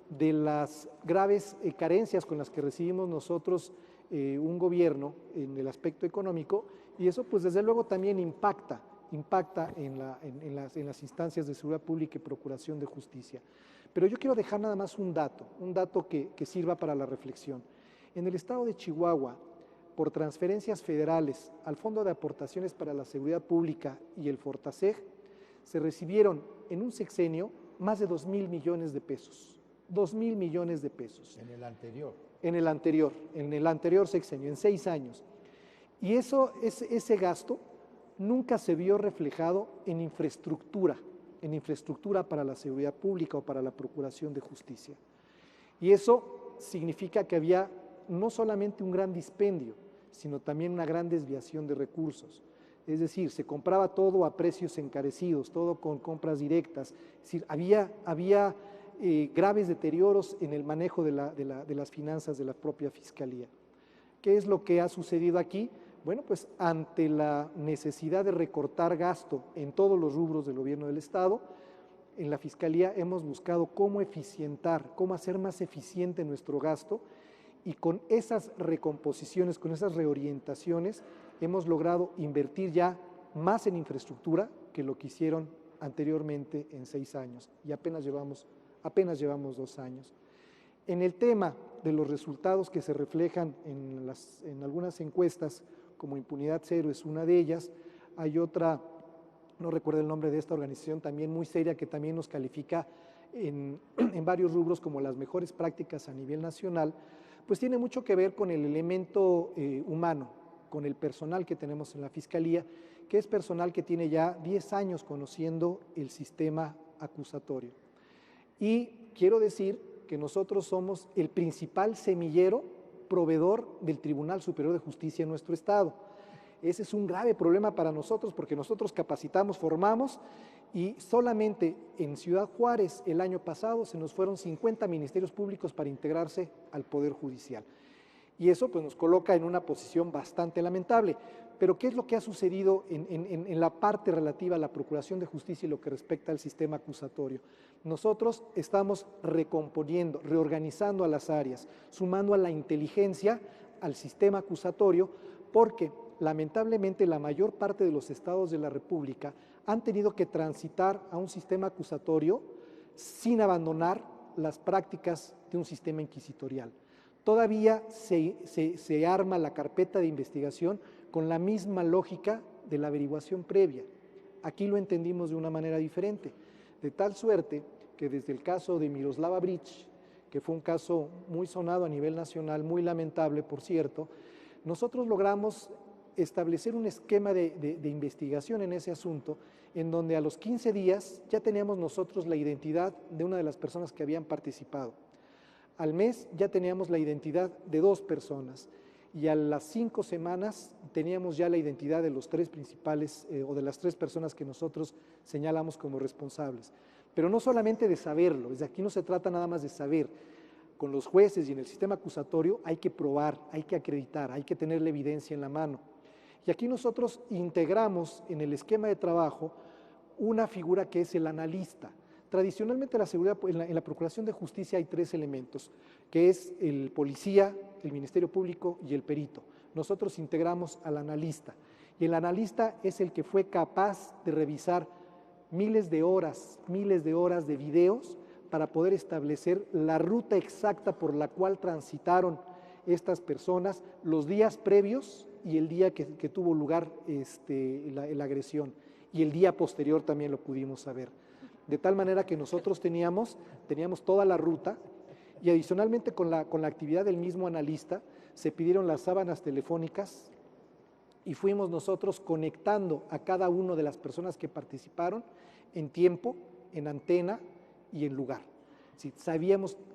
de las graves carencias con las que recibimos nosotros un gobierno en el aspecto económico, y eso pues desde luego también impacta en las instancias de seguridad pública y procuración de justicia. Pero yo quiero dejar nada más un dato que sirva para la reflexión. En el estado de Chihuahua, por transferencias federales al Fondo de Aportaciones para la Seguridad Pública y el Fortaseg, se recibieron en un sexenio más de 2,000 millones de pesos. 2,000 millones de pesos. En el anterior. En el anterior sexenio, en 6 años. Y ese gasto nunca se vio reflejado en infraestructura para la seguridad pública o para la procuración de justicia. Y eso significa que había no solamente un gran dispendio, sino también una gran desviación de recursos. Es decir, se compraba todo a precios encarecidos, todo con compras directas. Es decir, había graves deterioros en el manejo de las finanzas de la propia Fiscalía. ¿Qué es lo que ha sucedido aquí? Bueno, pues ante la necesidad de recortar gasto en todos los rubros del gobierno del Estado, en la Fiscalía hemos buscado cómo eficientar, cómo hacer más eficiente nuestro gasto, y con esas recomposiciones, con esas reorientaciones, hemos logrado invertir ya más en infraestructura que lo que hicieron anteriormente en 6 años, y apenas llevamos 2 años. En el tema de los resultados que se reflejan en algunas encuestas, como Impunidad Cero es una de ellas, hay otra, no recuerdo el nombre de esta organización, también muy seria, que también nos califica en varios rubros como las mejores prácticas a nivel nacional, pues tiene mucho que ver con el elemento humano, con el personal que tenemos en la Fiscalía, que es personal que tiene ya 10 años conociendo el sistema acusatorio. Y quiero decir que nosotros somos el principal semillero proveedor del Tribunal Superior de Justicia en nuestro estado. Ese es un grave problema para nosotros porque nosotros capacitamos, formamos y solamente en Ciudad Juárez el año pasado se nos fueron 50 ministerios públicos para integrarse al Poder Judicial. Y eso pues nos coloca en una posición bastante lamentable. Pero ¿qué es lo que ha sucedido en la parte relativa a la Procuración de Justicia y lo que respecta al sistema acusatorio? Nosotros estamos recomponiendo, reorganizando a las áreas, sumando a la inteligencia al sistema acusatorio, porque lamentablemente la mayor parte de los estados de la República han tenido que transitar a un sistema acusatorio sin abandonar las prácticas de un sistema inquisitorial. Todavía se arma la carpeta de investigación con la misma lógica de la averiguación previa. Aquí lo entendimos de una manera diferente, de tal suerte que desde el caso de Miroslava Bridge, que fue un caso muy sonado a nivel nacional, muy lamentable, por cierto, nosotros logramos establecer un esquema de investigación en ese asunto, en donde a los 15 días ya teníamos nosotros la identidad de una de las personas que habían participado. Al mes ya teníamos la identidad de 2 personas y a las 5 semanas teníamos ya la identidad de los 3 principales o de las 3 personas que nosotros señalamos como responsables. Pero no solamente de saberlo, desde aquí no se trata nada más de saber. Con los jueces y en el sistema acusatorio hay que probar, hay que acreditar, hay que tener la evidencia en la mano. Y aquí nosotros integramos en el esquema de trabajo una figura que es el analista. Tradicionalmente en la Procuración de Justicia hay 3 elementos, que es el policía, el Ministerio Público y el perito. Nosotros integramos al analista y el analista es el que fue capaz de revisar miles de horas de videos para poder establecer la ruta exacta por la cual transitaron estas personas los días previos y el día que tuvo lugar la agresión, y el día posterior también lo pudimos saber. De tal manera que nosotros teníamos toda la ruta y adicionalmente con la actividad del mismo analista se pidieron las sábanas telefónicas y fuimos nosotros conectando a cada una de las personas que participaron en tiempo, en antena y en lugar. Sí,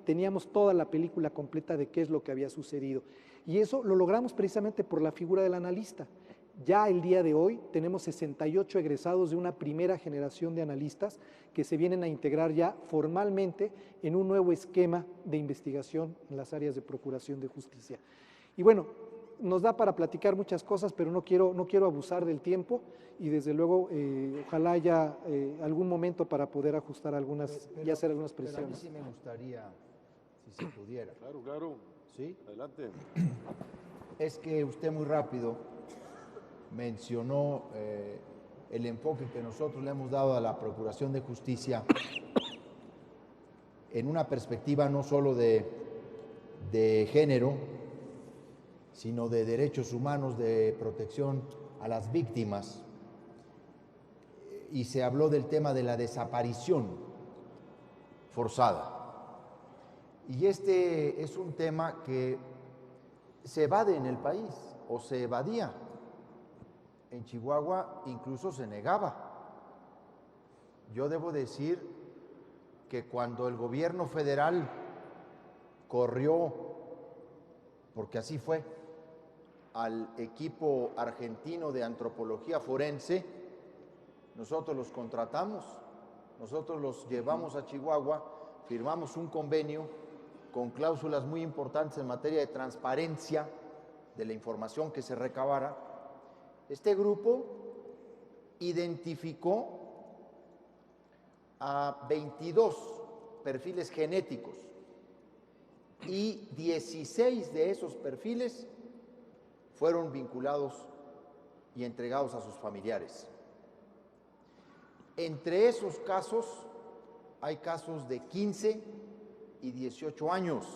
teníamos toda la película completa de qué es lo que había sucedido. Y eso lo logramos precisamente por la figura del analista. Ya el día de hoy tenemos 68 egresados de una primera generación de analistas que se vienen a integrar ya formalmente en un nuevo esquema de investigación en las áreas de Procuración de Justicia. Y bueno, nos da para platicar muchas cosas, pero no quiero abusar del tiempo y desde luego ojalá haya algún momento para poder ajustar algunas y hacer algunas precisiones. Pero a mí sí me gustaría, si se pudiera. Claro. ¿Sí? Adelante. Es que usted muy rápido mencionó el enfoque que nosotros le hemos dado a la Procuración de Justicia en una perspectiva no solo de género, sino de derechos humanos, de protección a las víctimas. Y se habló del tema de la desaparición forzada. Y este es un tema que se evade en el país, o se evadía. En Chihuahua incluso se negaba. Yo debo decir que cuando el gobierno federal corrió, porque así fue, al equipo argentino de antropología forense, nosotros los contratamos, nosotros los llevamos a Chihuahua, firmamos un convenio con cláusulas muy importantes en materia de transparencia de la información que se recabara. Este grupo identificó a 22 perfiles genéticos y 16 de esos perfiles fueron vinculados y entregados a sus familiares. Entre esos casos hay casos de 15 y 18 años.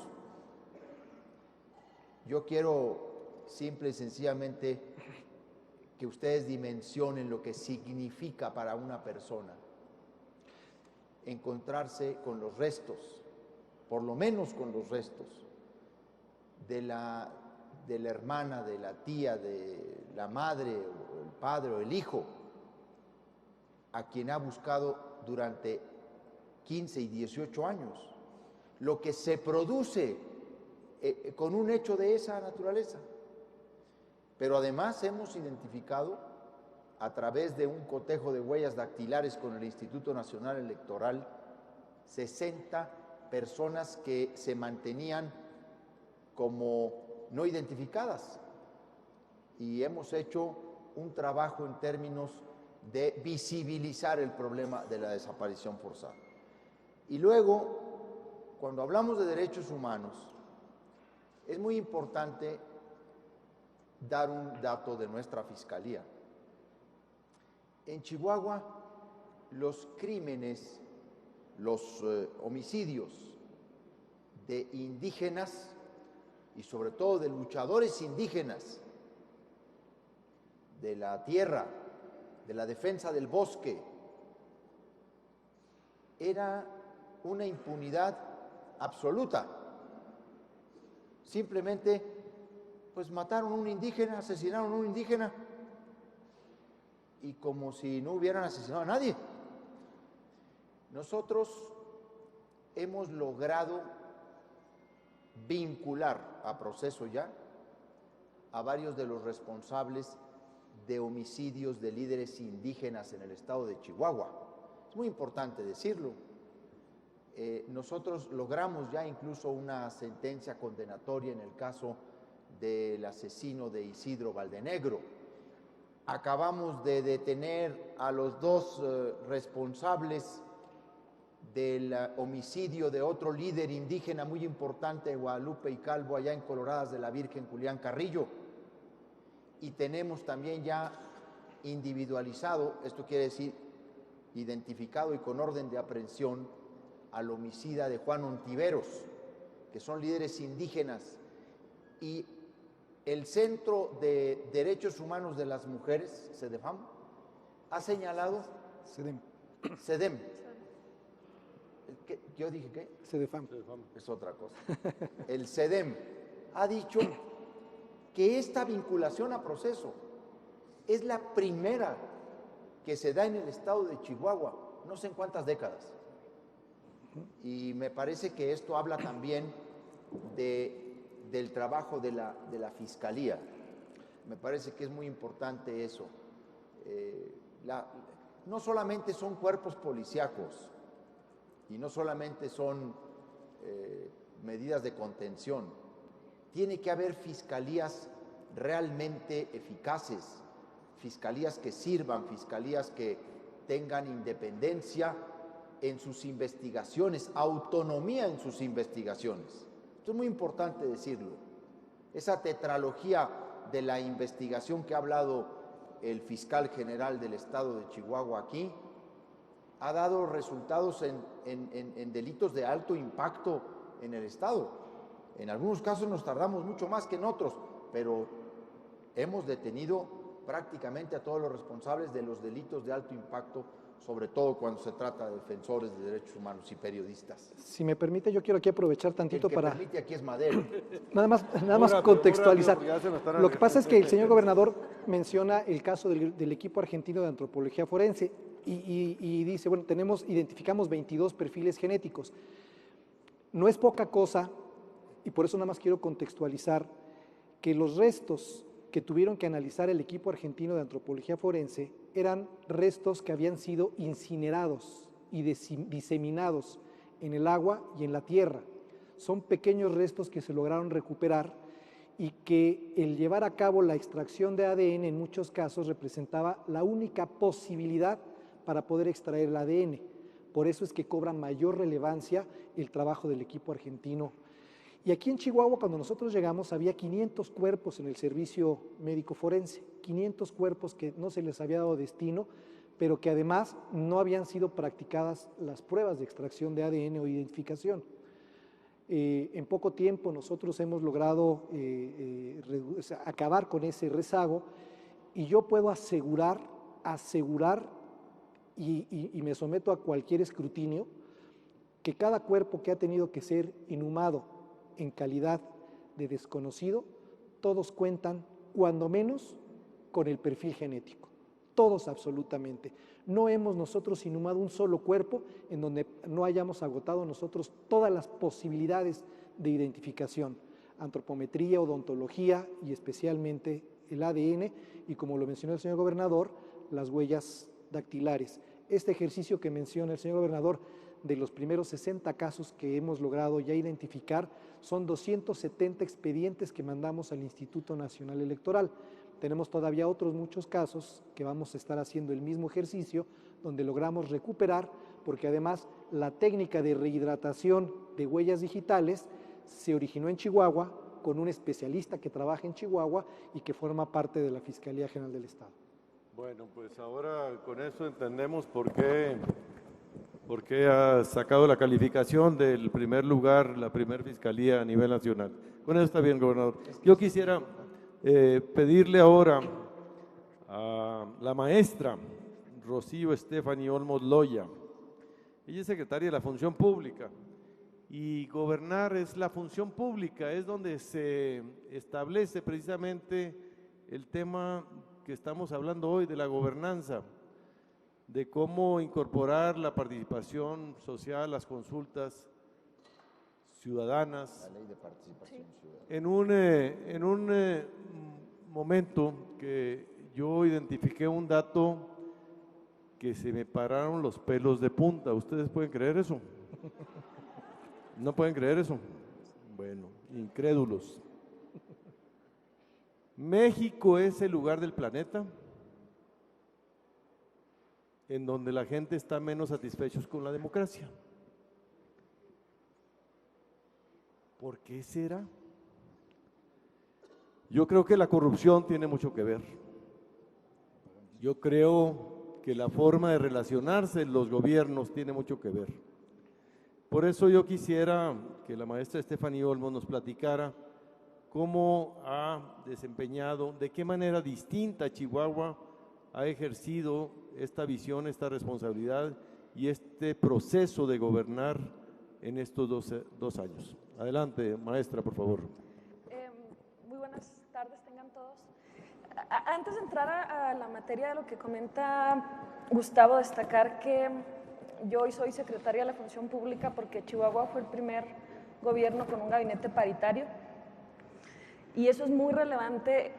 Yo quiero simple y sencillamente que ustedes dimensionen lo que significa para una persona encontrarse con los restos, por lo menos con los restos, de la de la hermana, de la tía, de la madre, o el padre o el hijo, a quien ha buscado durante 15 y 18 años, lo que se produce con un hecho de esa naturaleza. Pero además hemos identificado, a través de un cotejo de huellas dactilares con el Instituto Nacional Electoral, 60 personas que se mantenían como no identificadas, y hemos hecho un trabajo en términos de visibilizar el problema de la desaparición forzada. Y luego, cuando hablamos de derechos humanos, es muy importante dar un dato de nuestra Fiscalía. En Chihuahua, los crímenes, los homicidios de indígenas y sobre todo de luchadores indígenas de la tierra, de la defensa del bosque, era una impunidad absoluta. Simplemente, pues mataron a un indígena, asesinaron a un indígena, y como si no hubieran asesinado a nadie. Nosotros hemos logrado vincular a proceso ya a varios de los responsables de homicidios de líderes indígenas en el estado de Chihuahua. Es muy importante decirlo. Nosotros logramos ya incluso una sentencia condenatoria en el caso del asesino de Isidro Valdenegro. Acabamos de detener a los dos responsables del homicidio de otro líder indígena muy importante de Guadalupe y Calvo, allá en Coloradas de la Virgen, Julián Carrillo. Y tenemos también ya individualizado, esto quiere decir identificado y con orden de aprehensión, al homicida de Juan Ontiveros, que son líderes indígenas. Y el Centro de Derechos Humanos de las Mujeres, CEDEFAM, ha señalado… CEDEM. ¿Yo dije qué? CEDEFAM. Es otra cosa. El CEDEM ha dicho que esta vinculación a proceso es la primera que se da en el estado de Chihuahua, no sé en cuántas décadas. Y me parece que esto habla también del trabajo de la Fiscalía. Me parece que es muy importante eso. No solamente son cuerpos policíacos y no solamente son medidas de contención, tiene que haber fiscalías realmente eficaces, fiscalías que sirvan, fiscalías que tengan independencia en sus investigaciones, autonomía en sus investigaciones. Esto es muy importante decirlo. Esa tetralogía de la investigación que ha hablado el fiscal general del estado de Chihuahua aquí, ha dado resultados en delitos de alto impacto en el estado. En algunos casos nos tardamos mucho más que en otros, pero hemos detenido prácticamente a todos los responsables de los delitos de alto impacto, sobre todo cuando se trata de defensores de derechos humanos y periodistas. Si me permite, yo quiero aquí aprovechar tantito para… El que permite aquí es Madero. Nada más contextualizar. Lo que pasa es que el señor gobernador menciona el caso del equipo argentino de antropología forense y dice, bueno, identificamos 22 perfiles genéticos. No es poca cosa, y por eso nada más quiero contextualizar que los restos que tuvieron que analizar el equipo argentino de antropología forense eran restos que habían sido incinerados y diseminados en el agua y en la tierra. Son pequeños restos que se lograron recuperar y que el llevar a cabo la extracción de ADN en muchos casos representaba la única posibilidad para poder extraer el ADN. Por eso es que cobra mayor relevancia el trabajo del equipo argentino. Y aquí en Chihuahua, cuando nosotros llegamos, había 500 cuerpos en el servicio médico forense, 500 cuerpos que no se les había dado destino, pero que además no habían sido practicadas las pruebas de extracción de ADN o identificación. En poco tiempo nosotros hemos logrado acabar con ese rezago y yo puedo asegurar y me someto a cualquier escrutinio que cada cuerpo que ha tenido que ser inhumado en calidad de desconocido todos cuentan, cuando menos, con el perfil genético. Todos absolutamente. No hemos nosotros inhumado un solo cuerpo en donde no hayamos agotado nosotros todas las posibilidades de identificación, antropometría, odontología y especialmente el ADN y, como lo mencionó el señor gobernador, las huellas dactilares. Este ejercicio que menciona el señor gobernador de los primeros 60 casos que hemos logrado ya identificar, son 270 expedientes que mandamos al Instituto Nacional Electoral. Tenemos todavía otros muchos casos que vamos a estar haciendo el mismo ejercicio, donde logramos recuperar, porque además la técnica de rehidratación de huellas digitales se originó en Chihuahua con un especialista que trabaja en Chihuahua y que forma parte de la Fiscalía General del Estado. Bueno, pues ahora con eso entendemos por qué ha sacado la calificación del primer lugar, la primera fiscalía a nivel nacional. Con eso está bien, gobernador. Yo quisiera pedirle ahora a la maestra Rocío Estefany Olmos Loya. Ella es secretaria de la Función Pública y gobernar es la función pública, es donde se establece precisamente el tema que estamos hablando hoy de la gobernanza, de cómo incorporar la participación social, las consultas ciudadanas, La ley de participación ciudadana. en un momento que yo identifiqué un dato que se me pararon los pelos de punta. ¿Ustedes pueden creer eso? ¿No pueden creer eso? Bueno, incrédulos. México es el lugar del planeta en donde la gente está menos satisfechos con la democracia. ¿Por qué será? Yo creo que la corrupción tiene mucho que ver. Yo creo que la forma de relacionarse en los gobiernos tiene mucho que ver. Por eso yo quisiera que la maestra Estefany Olmos nos platicara cómo ha desempeñado, de qué manera distinta Chihuahua ha ejercido esta visión, esta responsabilidad y este proceso de gobernar en estos dos años. Adelante, maestra, por favor. Muy buenas tardes, tengan todos. Antes de entrar a la materia de lo que comenta Gustavo, destacar que yo hoy soy secretaria de la Función Pública porque Chihuahua fue el primer gobierno con un gabinete paritario. Y eso es muy relevante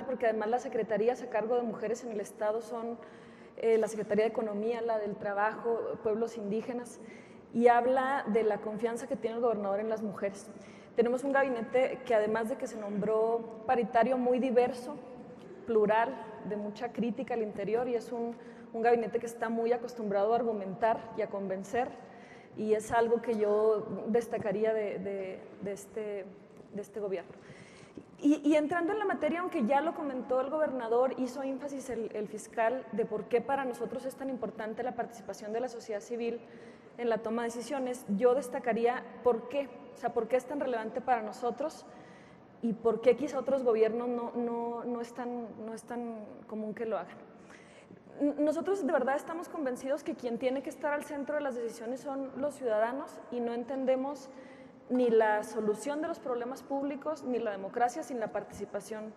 porque además las secretarías a cargo de mujeres en el Estado son la Secretaría de Economía, la del Trabajo, Pueblos Indígenas, y habla de la confianza que tiene el gobernador en las mujeres. Tenemos un gabinete que además de que se nombró paritario, muy diverso, plural, de mucha crítica al interior, y es un gabinete que está muy acostumbrado a argumentar y a convencer, y es algo que yo destacaría de este gobierno. Y entrando en la materia, aunque ya lo comentó el gobernador, hizo énfasis el fiscal de por qué para nosotros es tan importante la participación de la sociedad civil en la toma de decisiones, yo destacaría por qué, o sea, por qué es tan relevante para nosotros y por qué quizá otros gobiernos no es tan común que lo hagan. Nosotros de verdad estamos convencidos que quien tiene que estar al centro de las decisiones son los ciudadanos y no entendemos ni la solución de los problemas públicos ni la democracia sin la participación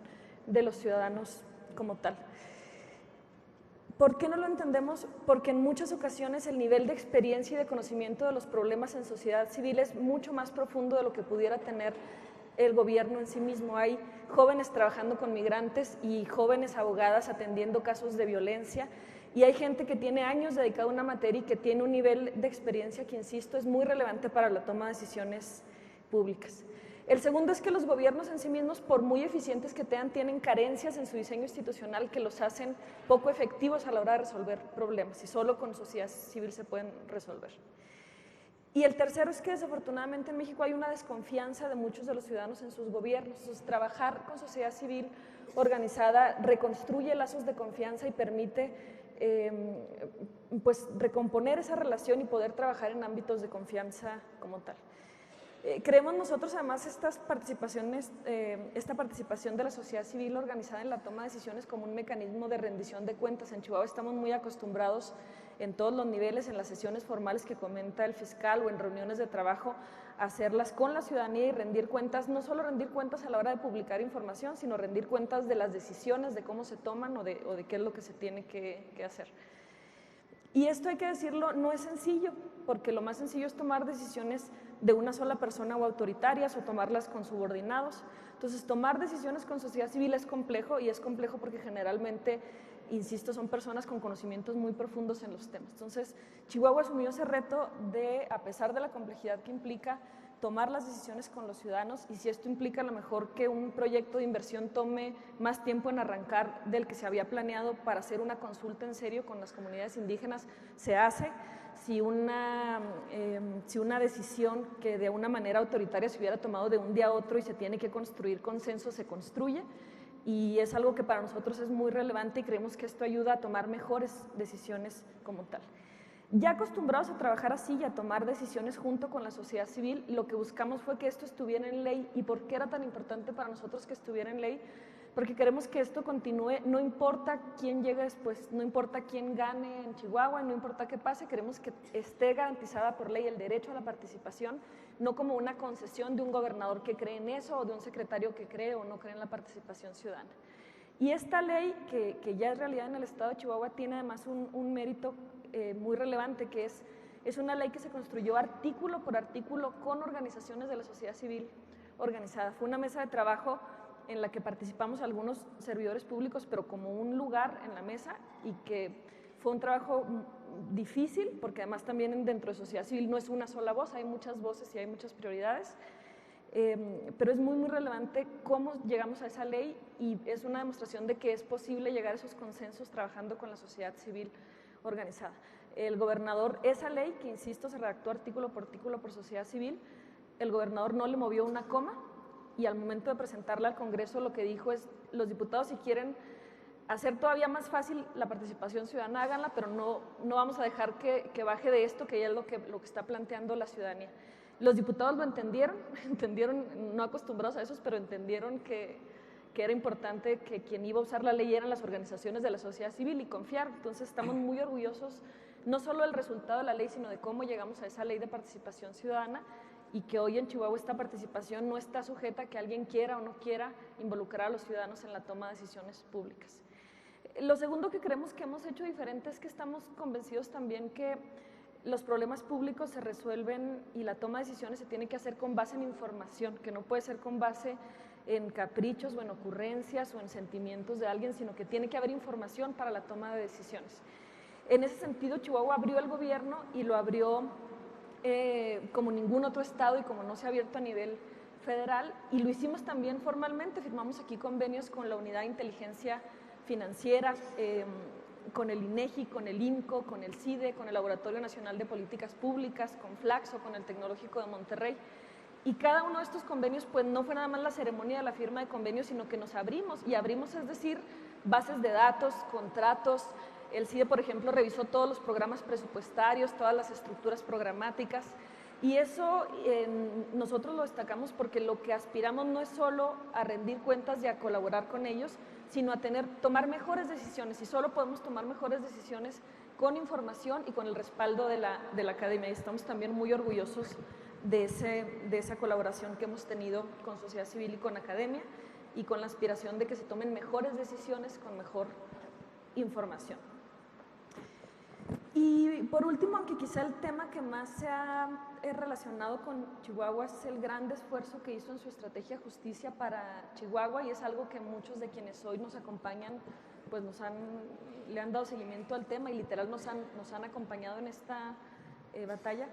de los ciudadanos como tal. ¿Por qué no lo entendemos? Porque en muchas ocasiones el nivel de experiencia y de conocimiento de los problemas en sociedad civil es mucho más profundo de lo que pudiera tener el gobierno en sí mismo. Hay jóvenes trabajando con migrantes y jóvenes abogadas atendiendo casos de violencia, y hay gente que tiene años dedicada a una materia y que tiene un nivel de experiencia que, insisto, es muy relevante para la toma de decisiones públicas. El segundo es que los gobiernos en sí mismos, por muy eficientes que tienen carencias en su diseño institucional que los hacen poco efectivos a la hora de resolver problemas, y solo con sociedad civil se pueden resolver. Y el tercero es que desafortunadamente en México hay una desconfianza de muchos de los ciudadanos en sus gobiernos. Entonces, trabajar con sociedad civil organizada reconstruye lazos de confianza y permite pues recomponer esa relación y poder trabajar en ámbitos de confianza como tal. Creemos nosotros además esta participación de la sociedad civil organizada en la toma de decisiones como un mecanismo de rendición de cuentas. En Chihuahua estamos muy acostumbrados en todos los niveles, en las sesiones formales que comenta el fiscal o en reuniones de trabajo, hacerlas con la ciudadanía y rendir cuentas, no solo rendir cuentas a la hora de publicar información, sino rendir cuentas de las decisiones, de cómo se toman o de qué es lo que se tiene que hacer. Y esto hay que decirlo, no es sencillo, porque lo más sencillo es tomar decisiones de una sola persona o autoritarias o tomarlas con subordinados. Entonces, tomar decisiones con sociedad civil es complejo, y es complejo porque generalmente, insisto, son personas con conocimientos muy profundos en los temas. Entonces, Chihuahua asumió ese reto de, a pesar de la complejidad que implica, tomar las decisiones con los ciudadanos, y si esto implica a lo mejor que un proyecto de inversión tome más tiempo en arrancar del que se había planeado para hacer una consulta en serio con las comunidades indígenas, se hace. Si una decisión que de una manera autoritaria se hubiera tomado de un día a otro y se tiene que construir consenso, se construye, y es algo que para nosotros es muy relevante y creemos que esto ayuda a tomar mejores decisiones como tal. Ya acostumbrados a trabajar así y a tomar decisiones junto con la sociedad civil, lo que buscamos fue que esto estuviera en ley. ¿Y por qué era tan importante para nosotros que estuviera en ley? Porque queremos que esto continúe, no importa quién llegue después, no importa quién gane en Chihuahua, no importa qué pase, queremos que esté garantizada por ley el derecho a la participación, no como una concesión de un gobernador que cree en eso o de un secretario que cree o no cree en la participación ciudadana. Y esta ley, que ya es realidad en el estado de Chihuahua, tiene además un mérito muy relevante, que es una ley que se construyó artículo por artículo con organizaciones de la sociedad civil organizada. Fue una mesa de trabajo en la que participamos algunos servidores públicos, pero como un lugar en la mesa, y que fue un trabajo difícil, porque además también dentro de sociedad civil no es una sola voz, hay muchas voces y hay muchas prioridades, pero es muy, muy relevante cómo llegamos a esa ley, y es una demostración de que es posible llegar a esos consensos trabajando con la sociedad civil organizada. El gobernador, esa ley, que insisto, se redactó artículo por sociedad civil, el gobernador no le movió una coma, y al momento de presentarla al Congreso lo que dijo es: los diputados, si quieren hacer todavía más fácil la participación ciudadana, háganla, pero no vamos a dejar que baje de esto, que ya es lo que está planteando la ciudadanía. Los diputados lo entendieron, no acostumbrados a eso, pero entendieron que era importante que quien iba a usar la ley eran las organizaciones de la sociedad civil, y confiar. Entonces estamos muy orgullosos no solo del resultado de la ley, sino de cómo llegamos a esa ley de participación ciudadana, y que hoy en Chihuahua esta participación no está sujeta a que alguien quiera o no quiera involucrar a los ciudadanos en la toma de decisiones públicas. Lo segundo que creemos que hemos hecho diferente es que estamos convencidos también que los problemas públicos se resuelven y la toma de decisiones se tiene que hacer con base en información, que no puede ser con base en caprichos o en ocurrencias o en sentimientos de alguien, sino que tiene que haber información para la toma de decisiones. En ese sentido, Chihuahua abrió el gobierno, y lo abrió como ningún otro estado y como no se ha abierto a nivel federal, y lo hicimos también formalmente. Firmamos aquí convenios con la Unidad de Inteligencia Financiera, con el INEGI, con el INCO, con el CIDE, con el Laboratorio Nacional de Políticas Públicas, con Flaxo, con el Tecnológico de Monterrey. Y cada uno de estos convenios, pues no fue nada más la ceremonia de la firma de convenios, sino que nos abrimos, y abrimos, es decir, bases de datos, contratos. El CIDE, por ejemplo, revisó todos los programas presupuestarios, todas las estructuras programáticas, y eso nosotros lo destacamos porque lo que aspiramos no es solo a rendir cuentas y a colaborar con ellos, sino a tomar mejores decisiones, y solo podemos tomar mejores decisiones con información y con el respaldo de la academia, y estamos también muy orgullosos de esa colaboración que hemos tenido con sociedad civil y con academia, y con la aspiración de que se tomen mejores decisiones con mejor información. Y por último, aunque quizá el tema que más se ha relacionado con Chihuahua es el gran esfuerzo que hizo en su estrategia Justicia para Chihuahua, y es algo que muchos de quienes hoy nos acompañan pues le han dado seguimiento al tema y literal nos han acompañado en esta batalla.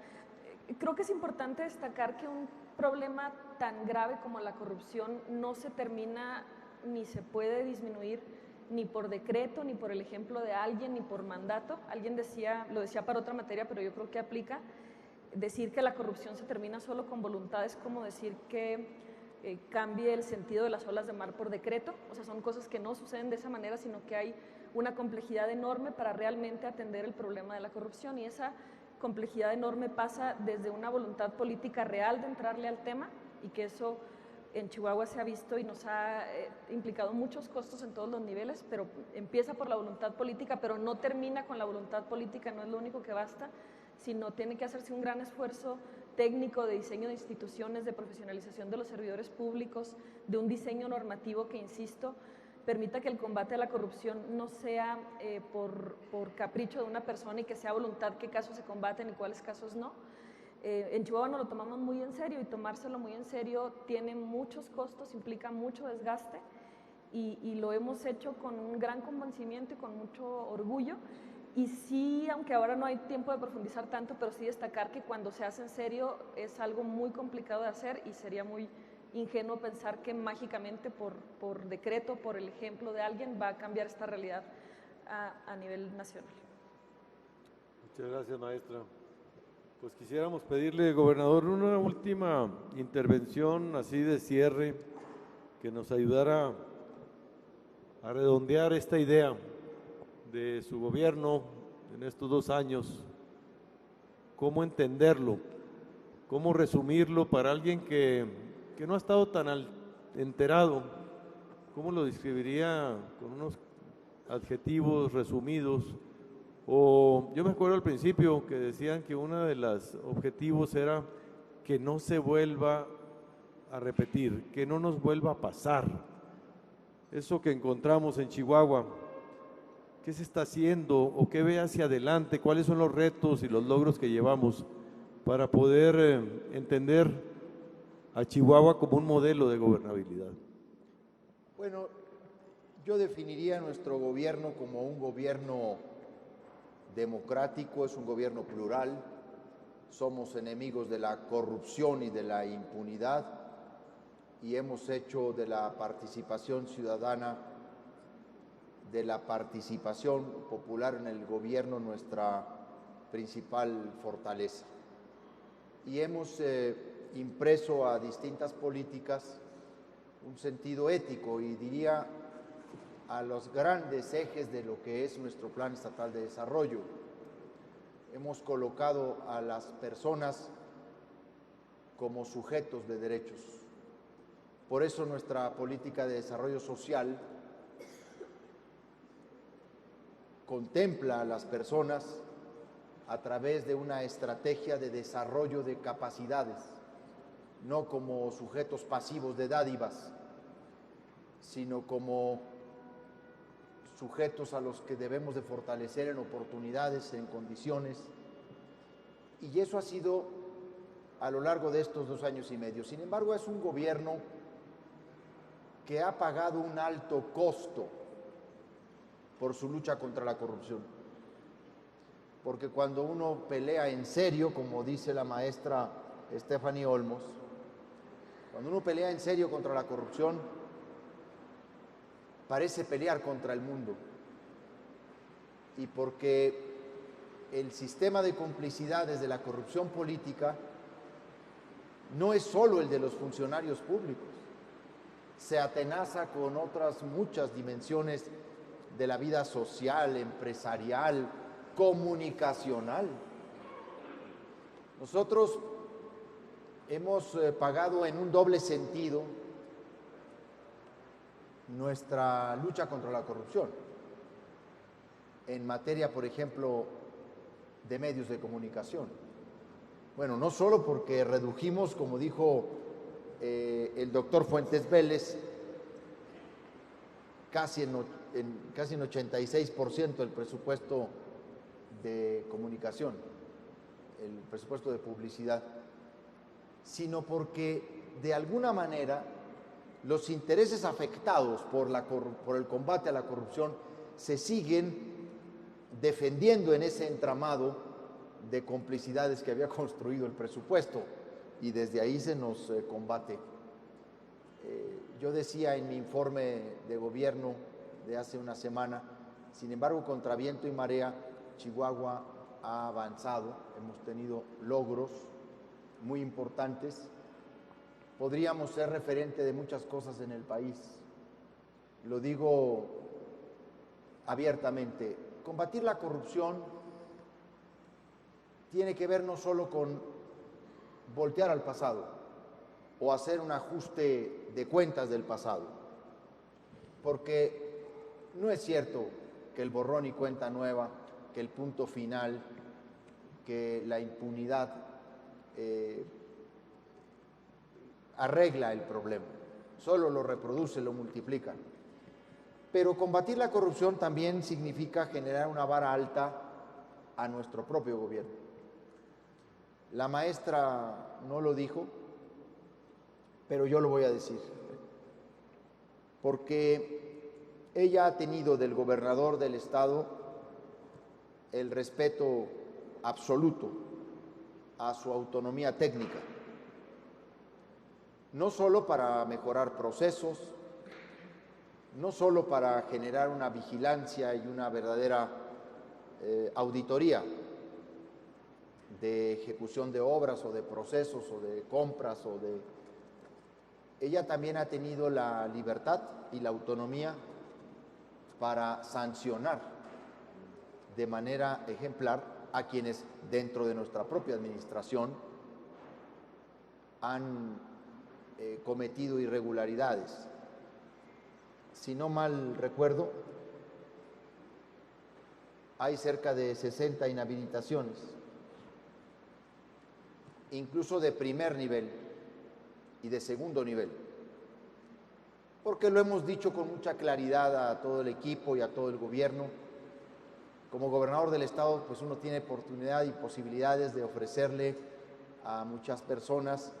Creo que es importante destacar que un problema tan grave como la corrupción no se termina ni se puede disminuir ni por decreto, ni por el ejemplo de alguien, ni por mandato. Alguien lo decía para otra materia, pero yo creo que aplica. Decir que la corrupción se termina solo con voluntad es como decir que cambie el sentido de las olas de mar por decreto. O sea, son cosas que no suceden de esa manera, sino que hay una complejidad enorme para realmente atender el problema de la corrupción, y esa complejidad enorme pasa desde una voluntad política real de entrarle al tema, y que eso en Chihuahua se ha visto y nos ha implicado muchos costos en todos los niveles, pero empieza por la voluntad política, pero no termina con la voluntad política, no es lo único que basta, sino tiene que hacerse un gran esfuerzo técnico de diseño de instituciones, de profesionalización de los servidores públicos, de un diseño normativo que, insisto, permita que el combate a la corrupción no sea por capricho de una persona y que sea voluntad qué casos se combaten y cuáles casos no. En Chihuahua nos lo tomamos muy en serio y tomárselo muy en serio tiene muchos costos, implica mucho desgaste y lo hemos hecho con un gran convencimiento y con mucho orgullo. Y sí, aunque ahora no hay tiempo de profundizar tanto, pero sí destacar que cuando se hace en serio es algo muy complicado de hacer y sería muy ingenuo pensar que mágicamente por decreto, por el ejemplo de alguien, va a cambiar esta realidad a nivel nacional. Muchas gracias, maestra. Pues quisiéramos pedirle, gobernador, una última intervención así de cierre que nos ayudara a redondear esta idea de su gobierno en estos 2 años, cómo entenderlo, cómo resumirlo para alguien que no ha estado tan enterado, cómo lo describiría con unos adjetivos resumidos. O yo me acuerdo al principio que decían que uno de los objetivos era que no se vuelva a repetir, que no nos vuelva a pasar. Eso que encontramos en Chihuahua, ¿qué se está haciendo o qué ve hacia adelante? ¿Cuáles son los retos y los logros que llevamos para poder entender a Chihuahua como un modelo de gobernabilidad? Bueno, yo definiría nuestro gobierno como un gobierno democrático, es un gobierno plural, somos enemigos de la corrupción y de la impunidad y hemos hecho de la participación ciudadana, de la participación popular en el gobierno nuestra principal fortaleza. Y hemos impreso a distintas políticas un sentido ético y diría a los grandes ejes de lo que es nuestro Plan Estatal de Desarrollo. Hemos colocado a las personas como sujetos de derechos. Por eso nuestra política de desarrollo social contempla a las personas a través de una estrategia de desarrollo de capacidades, no como sujetos pasivos de dádivas, sino como sujetos a los que debemos de fortalecer en oportunidades, en condiciones, y eso ha sido a lo largo de estos 2 años y medio. Sin embargo, es un gobierno que ha pagado un alto costo por su lucha contra la corrupción. Porque cuando uno pelea en serio, como dice la maestra Stephanie Olmos, cuando uno pelea en serio contra la corrupción, parece pelear contra el mundo. Y porque el sistema de complicidades de la corrupción política no es solo el de los funcionarios públicos, se atenaza con otras muchas dimensiones de la vida social, empresarial, comunicacional. Nosotros hemos pagado en un doble sentido nuestra lucha contra la corrupción en materia, por ejemplo, de medios de comunicación. Bueno, no solo porque redujimos, como dijo el doctor Fuentes Vélez, casi en 86% el presupuesto de comunicación, el presupuesto de publicidad, sino porque de alguna manera los intereses afectados por el combate a la corrupción se siguen defendiendo en ese entramado de complicidades que había construido el presupuesto y desde ahí se nos combate. Yo decía en mi informe de gobierno de hace una semana, sin embargo, contra viento y marea, Chihuahua ha avanzado, hemos tenido logros muy importantes. Podríamos ser referente de muchas cosas en el país. Lo digo abiertamente. Combatir la corrupción tiene que ver no solo con voltear al pasado o hacer un ajuste de cuentas del pasado, porque no es cierto que el borrón y cuenta nueva, que el punto final, que la impunidad arregla el problema, solo lo reproduce, lo multiplica. Pero combatir la corrupción también significa generar una vara alta a nuestro propio gobierno. La maestra no lo dijo, pero yo lo voy a decir, porque ella ha tenido del gobernador del estado el respeto absoluto a su autonomía técnica, no solo para mejorar procesos, no solo para generar una vigilancia y una verdadera auditoría de ejecución de obras o de procesos o de compras o de... Ella también ha tenido la libertad y la autonomía para sancionar de manera ejemplar a quienes dentro de nuestra propia administración han cometido irregularidades. Si no mal recuerdo, hay cerca de 60 inhabilitaciones, incluso de primer nivel y de segundo nivel, porque lo hemos dicho con mucha claridad a todo el equipo y a todo el gobierno. Como gobernador del estado, pues uno tiene oportunidad y posibilidades de ofrecerle a muchas personas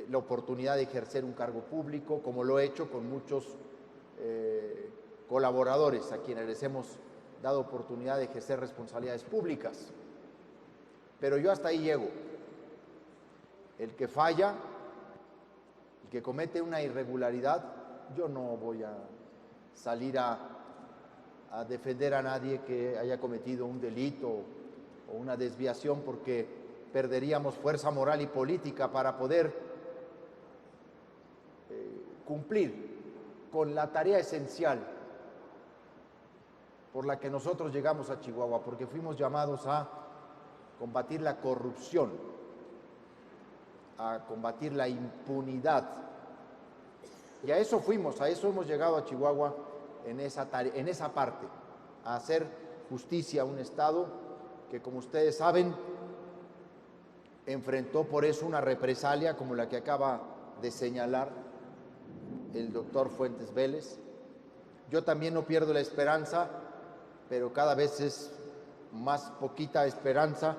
la oportunidad de ejercer un cargo público, como lo he hecho con muchos colaboradores a quienes les hemos dado oportunidad de ejercer responsabilidades públicas. Pero yo hasta ahí llego. El que falla, el que comete una irregularidad, yo no voy a salir a defender a nadie que haya cometido un delito o una desviación, porque perderíamos fuerza moral y política para poder cumplir con la tarea esencial por la que nosotros llegamos a Chihuahua, porque fuimos llamados a combatir la corrupción, a combatir la impunidad. Y a eso fuimos, a eso hemos llegado a Chihuahua en esa parte, a hacer justicia a un Estado que, como ustedes saben, enfrentó por eso una represalia como la que acaba de señalar el doctor Fuentes Vélez. Yo también no pierdo la esperanza, pero cada vez es más poquita esperanza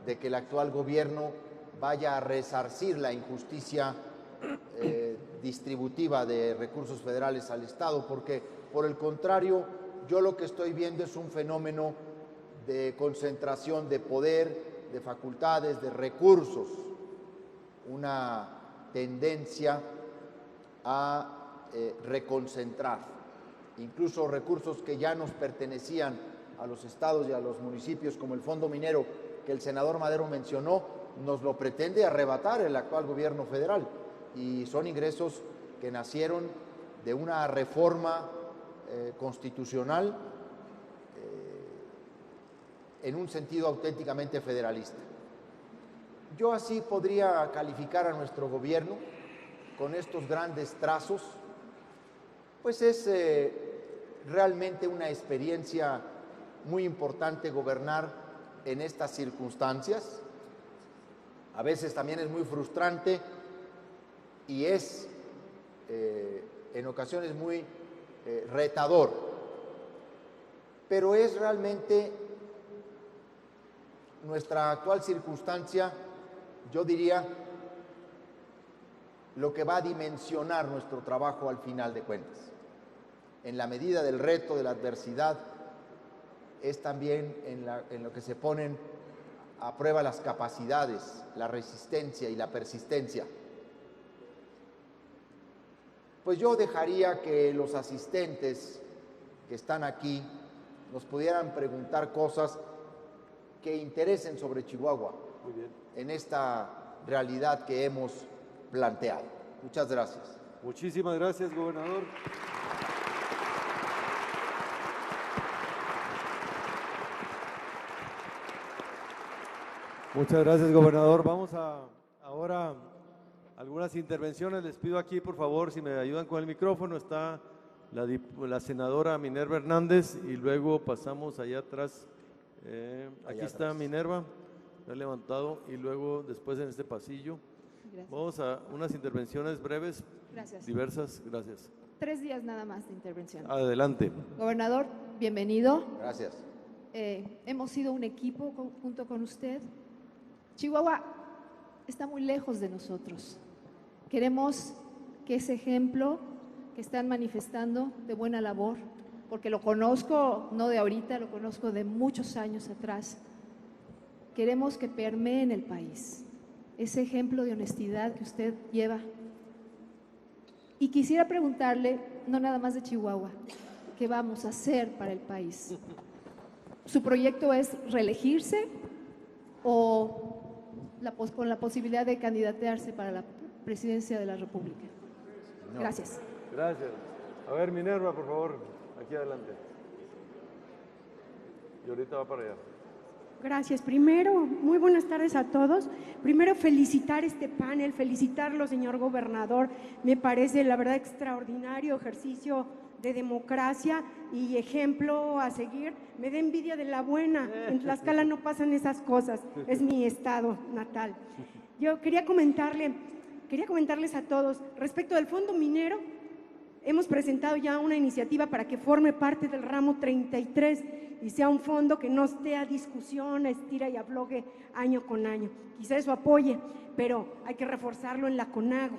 de que el actual gobierno vaya a resarcir la injusticia distributiva de recursos federales al Estado, porque por el contrario, yo lo que estoy viendo es un fenómeno de concentración de poder, de facultades, de recursos, una tendencia a reconcentrar, incluso recursos que ya nos pertenecían a los estados y a los municipios, como el fondo minero que el senador Madero mencionó, nos lo pretende arrebatar el actual gobierno federal, y son ingresos que nacieron de una reforma constitucional en un sentido auténticamente federalista. Yo así podría calificar a nuestro gobierno con estos grandes trazos, pues es realmente una experiencia muy importante gobernar en estas circunstancias. A veces también es muy frustrante y es en ocasiones muy retador, pero es realmente nuestra actual circunstancia, yo diría, lo que va a dimensionar nuestro trabajo al final de cuentas. En la medida del reto, de la adversidad, es también en lo que se ponen a prueba las capacidades, la resistencia y la persistencia. Pues yo dejaría que los asistentes que están aquí nos pudieran preguntar cosas que interesen sobre Chihuahua en esta realidad que hemos planteado. Muchas gracias. Muchísimas gracias, gobernador. Muchas gracias, gobernador. Vamos ahora a algunas intervenciones. Les pido aquí, por favor, si me ayudan con el micrófono. Está la senadora Minerva Hernández y luego pasamos allá atrás. Aquí está Minerva. me ha levantado, y luego después en este pasillo. Gracias. Vamos a unas intervenciones breves, Gracias. diversas. Gracias. 3 días nada más de intervención. Adelante. Gobernador, bienvenido. Gracias. Hemos sido un equipo junto con usted. Chihuahua está muy lejos de nosotros. Queremos que ese ejemplo que están manifestando de buena labor, porque lo conozco no de ahorita, lo conozco de muchos años atrás, queremos que permee en el país ese ejemplo de honestidad que usted lleva. Y quisiera preguntarle, no nada más de Chihuahua, ¿qué vamos a hacer para el país? ¿Su proyecto es reelegirse o con la posibilidad de candidatearse para la presidencia de la República? No. Gracias. Gracias. A ver, Minerva, por favor, aquí adelante. Y ahorita va para allá. Gracias. Primero, muy buenas tardes a todos. Primero, felicitar este panel, felicitarlo, señor gobernador. Me parece, la verdad, extraordinario ejercicio de democracia y ejemplo a seguir. Me da envidia de la buena. En Tlaxcala no pasan esas cosas. Es mi estado natal. Yo quería comentarles a todos, respecto del Fondo Minero, hemos presentado ya una iniciativa para que forme parte del ramo 33 y sea un fondo que no esté a discusión, a estira y afloje año con año. Quizá eso apoye, pero hay que reforzarlo en la CONAGO.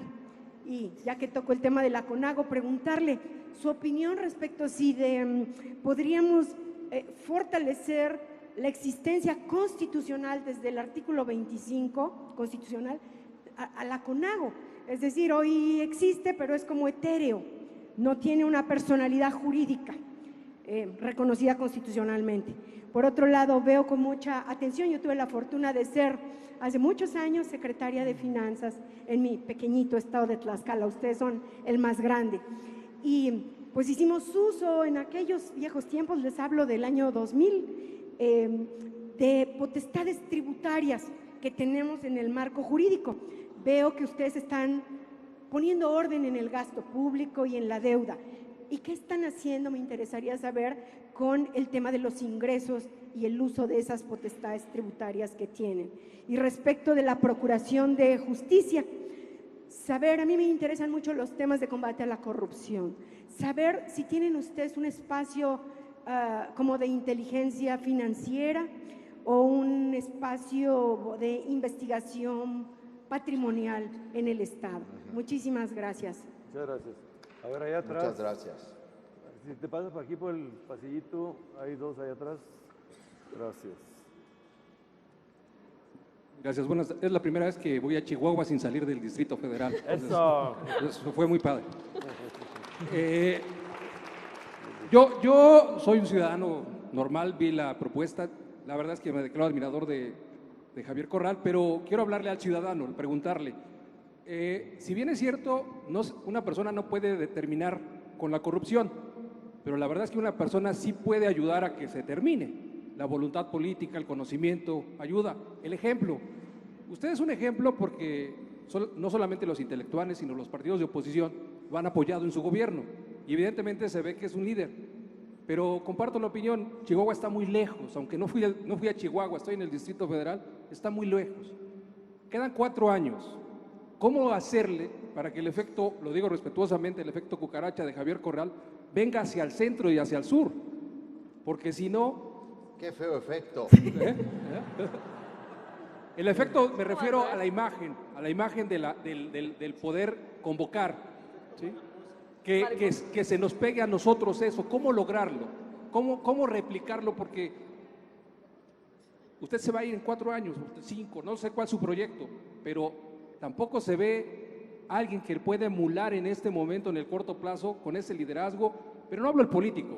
Y ya que tocó el tema de la CONAGO, preguntarle su opinión respecto a si podríamos fortalecer la existencia constitucional desde el artículo 25 constitucional a la CONAGO. Es decir, hoy existe, pero es como etéreo, no tiene una personalidad jurídica reconocida constitucionalmente. Por otro lado, veo con mucha atención, yo tuve la fortuna de ser hace muchos años secretaria de Finanzas en mi pequeñito estado de Tlaxcala, ustedes son el más grande, y pues hicimos uso en aquellos viejos tiempos, les hablo del año 2000, de potestades tributarias que tenemos en el marco jurídico. Veo que ustedes están poniendo orden en el gasto público y en la deuda. ¿Y qué están haciendo? Me interesaría saber con el tema de los ingresos y el uso de esas potestades tributarias que tienen. Y respecto de la Procuración de Justicia, saber, a mí me interesan mucho los temas de combate a la corrupción, saber si tienen ustedes un espacio como de inteligencia financiera o un espacio de investigación patrimonial en el Estado. Muchísimas gracias. Muchas gracias. A ver, allá atrás. Muchas gracias. Si te pasas por aquí por el pasillito, hay dos allá atrás. Gracias. Gracias. Bueno, es la primera vez que voy a Chihuahua sin salir del Distrito Federal. Eso. Eso fue muy padre. Yo soy un ciudadano normal, vi la propuesta. La verdad es que me declaro admirador de Javier Corral, pero quiero hablarle al ciudadano, preguntarle. Si bien es cierto, una persona no puede determinar con la corrupción, pero la verdad es que una persona sí puede ayudar a que se termine. La voluntad política, el conocimiento, ayuda. El ejemplo. Usted es un ejemplo porque no solamente los intelectuales, sino los partidos de oposición lo han apoyado en su gobierno. Y evidentemente se ve que es un líder. Pero comparto la opinión, Chihuahua está muy lejos, aunque no fui a Chihuahua, estoy en el Distrito Federal, está muy lejos. Quedan 4 años. ¿Cómo hacerle para que el efecto, lo digo respetuosamente, el efecto cucaracha de Javier Corral venga hacia el centro y hacia el sur? Porque si no... ¡Qué feo efecto! El efecto, me refiero a la imagen del poder convocar, ¿sí? Que se nos pegue a nosotros eso. ¿Cómo lograrlo? ¿Cómo replicarlo? Porque usted se va a ir en 4 años, 5, no sé cuál es su proyecto, pero tampoco se ve alguien que pueda emular en este momento, en el corto plazo, con ese liderazgo, pero no hablo del político,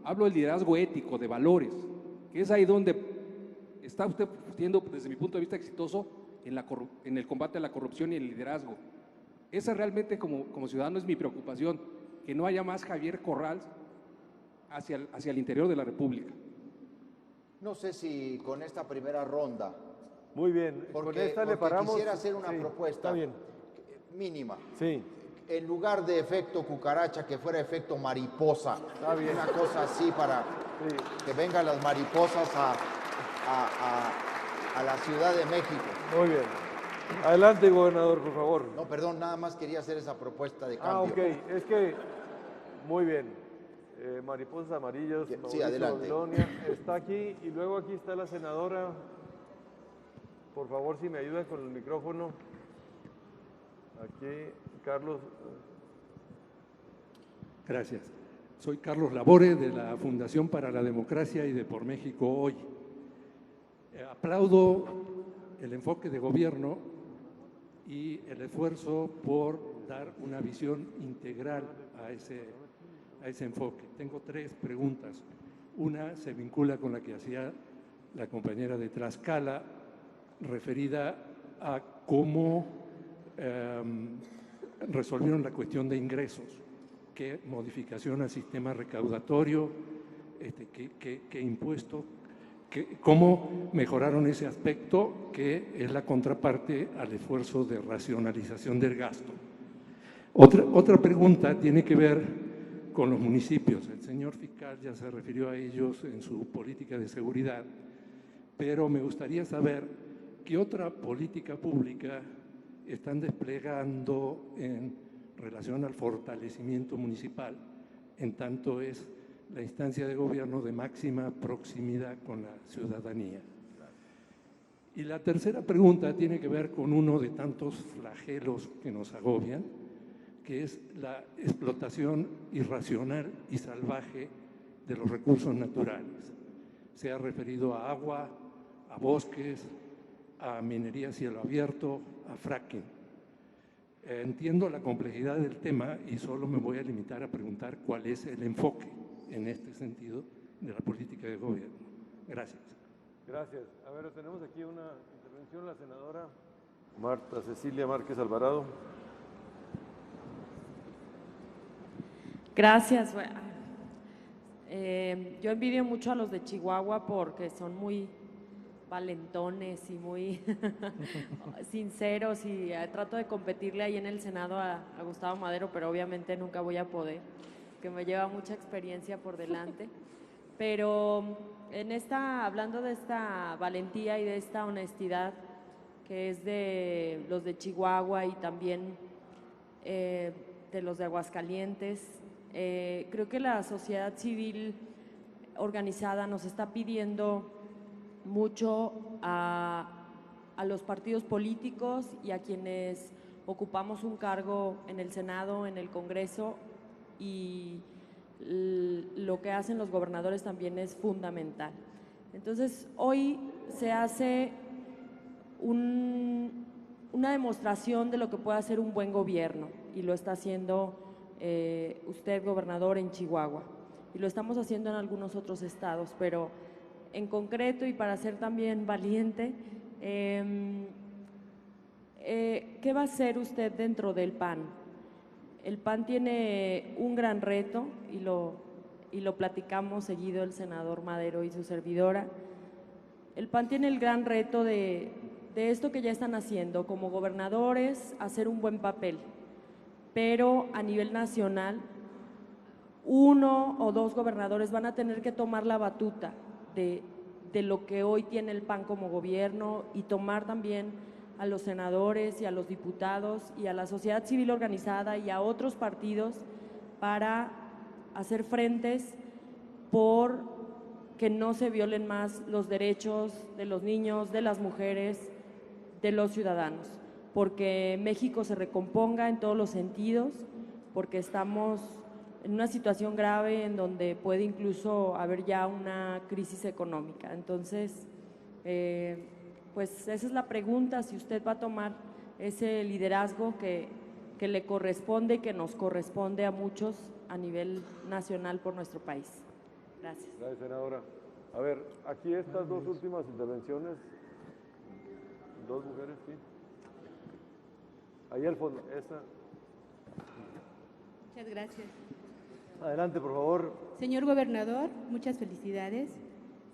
hablo del liderazgo ético, de valores, que es ahí donde está usted siendo, desde mi punto de vista, exitoso en el combate a la corrupción y el liderazgo. Esa realmente, como ciudadano, es mi preocupación, que no haya más Javier Corral hacia el interior de la República. No sé si con esta primera ronda, Muy bien. porque, con esta le paramos. quisiera hacer una Sí, propuesta está bien. mínima. Sí. En lugar de efecto cucaracha, que fuera efecto mariposa. Está bien. Una cosa así para Sí. que vengan las mariposas a a la Ciudad de México. Muy bien. Adelante, gobernador, por favor. No, perdón, nada más quería hacer esa propuesta de cambio. Ok, es que, muy bien. Mariposas Amarillas, Sí, Mauricio adelante. Babilonia, está aquí, y luego aquí está la senadora. Por favor, si me ayudan con el micrófono. Aquí, Carlos. Gracias. Soy Carlos Labore de la Fundación para la Democracia y de Por México Hoy. Aplaudo el enfoque de gobierno y el esfuerzo por dar una visión integral a ese enfoque. Tengo 3 preguntas. Una se vincula con la que hacía la compañera de Tlaxcala, referida a cómo resolvieron la cuestión de ingresos, qué modificación al sistema recaudatorio, qué impuesto, cómo mejoraron ese aspecto que es la contraparte al esfuerzo de racionalización del gasto. Otra pregunta tiene que ver con los municipios. El señor fiscal ya se refirió a ellos en su política de seguridad, pero me gustaría saber qué otra política pública están desplegando en relación al fortalecimiento municipal, en tanto es la instancia de gobierno de máxima proximidad con la ciudadanía. Y la tercera pregunta tiene que ver con uno de tantos flagelos que nos agobian, que es la explotación irracional y salvaje de los recursos naturales. Se ha referido a agua, a bosques, a minería a cielo abierto, a fracking. Entiendo la complejidad del tema y solo me voy a limitar a preguntar cuál es el enfoque en este sentido de la política de gobierno. Gracias. Gracias. A ver, tenemos aquí una intervención, la senadora Marta Cecilia Márquez Alvarado. Gracias. Yo envidio mucho a los de Chihuahua porque son muy valentones y muy sinceros y trato de competirle ahí en el Senado a Gustavo Madero, pero obviamente nunca voy a poder, que me lleva mucha experiencia por delante. Pero hablando de esta valentía y de esta honestidad que es de los de Chihuahua y también de los de Aguascalientes, creo que la sociedad civil organizada nos está pidiendo mucho a los partidos políticos y a quienes ocupamos un cargo en el Senado, en el Congreso, y lo que hacen los gobernadores también es fundamental. Entonces, hoy se hace una demostración de lo que puede hacer un buen gobierno y lo está haciendo usted, gobernador, en Chihuahua, y lo estamos haciendo en algunos otros estados, pero en concreto y para ser también valiente, ¿qué va a hacer usted dentro del PAN? El PAN tiene un gran reto y lo platicamos seguido el senador Madero y su servidora. El PAN tiene el gran reto de esto que ya están haciendo como gobernadores, hacer un buen papel, pero a nivel nacional 1 o 2 gobernadores van a tener que tomar la batuta de lo que hoy tiene el PAN como gobierno y tomar también a los senadores y a los diputados y a la sociedad civil organizada y a otros partidos para hacer frentes por que no se violen más los derechos de los niños, de las mujeres, de los ciudadanos, porque México se recomponga en todos los sentidos, porque estamos en una situación grave en donde puede incluso haber ya una crisis económica. Entonces, pues esa es la pregunta, si usted va a tomar ese liderazgo que le corresponde y que nos corresponde a muchos a nivel nacional por nuestro país. Gracias. Gracias, senadora. A ver, aquí estas 2 últimas intervenciones, 2 mujeres, sí. Ahí al fondo, esa. Muchas gracias. Adelante, por favor. Señor gobernador, muchas felicidades.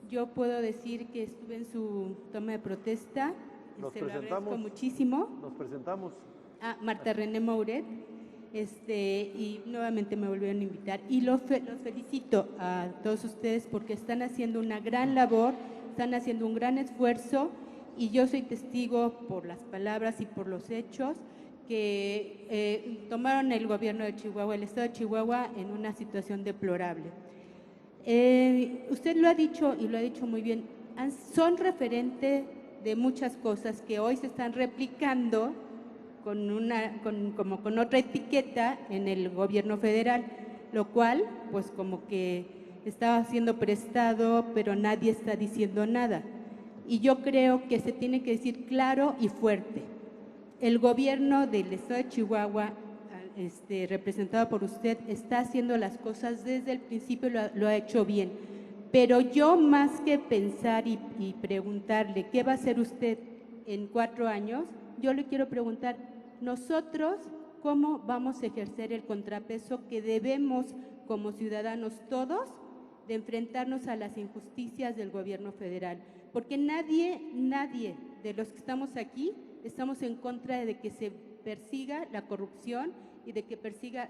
Yo puedo decir que estuve en su toma de protesta. Nos se lo agradezco presentamos. muchísimo. Nos presentamos. Marta René Mouret. Y nuevamente me volvieron a invitar. Y los felicito a todos ustedes porque están haciendo una gran labor, están haciendo un gran esfuerzo y yo soy testigo por las palabras y por los hechos que tomaron el gobierno de Chihuahua, el estado de Chihuahua, en una situación deplorable. Usted lo ha dicho y lo ha dicho muy bien, son referente de muchas cosas que hoy se están replicando con otra etiqueta en el gobierno federal, lo cual pues como que está siendo prestado, pero nadie está diciendo nada. Y yo creo que se tiene que decir claro y fuerte. El gobierno del estado de Chihuahua, representado por usted, está haciendo las cosas desde el principio, lo ha hecho bien. Pero yo, más que pensar y preguntarle qué va a hacer usted en 4 años, yo le quiero preguntar, nosotros, ¿cómo vamos a ejercer el contrapeso que debemos como ciudadanos todos de enfrentarnos a las injusticias del gobierno federal? Porque nadie de los que estamos aquí estamos en contra de que se persiga la corrupción y de que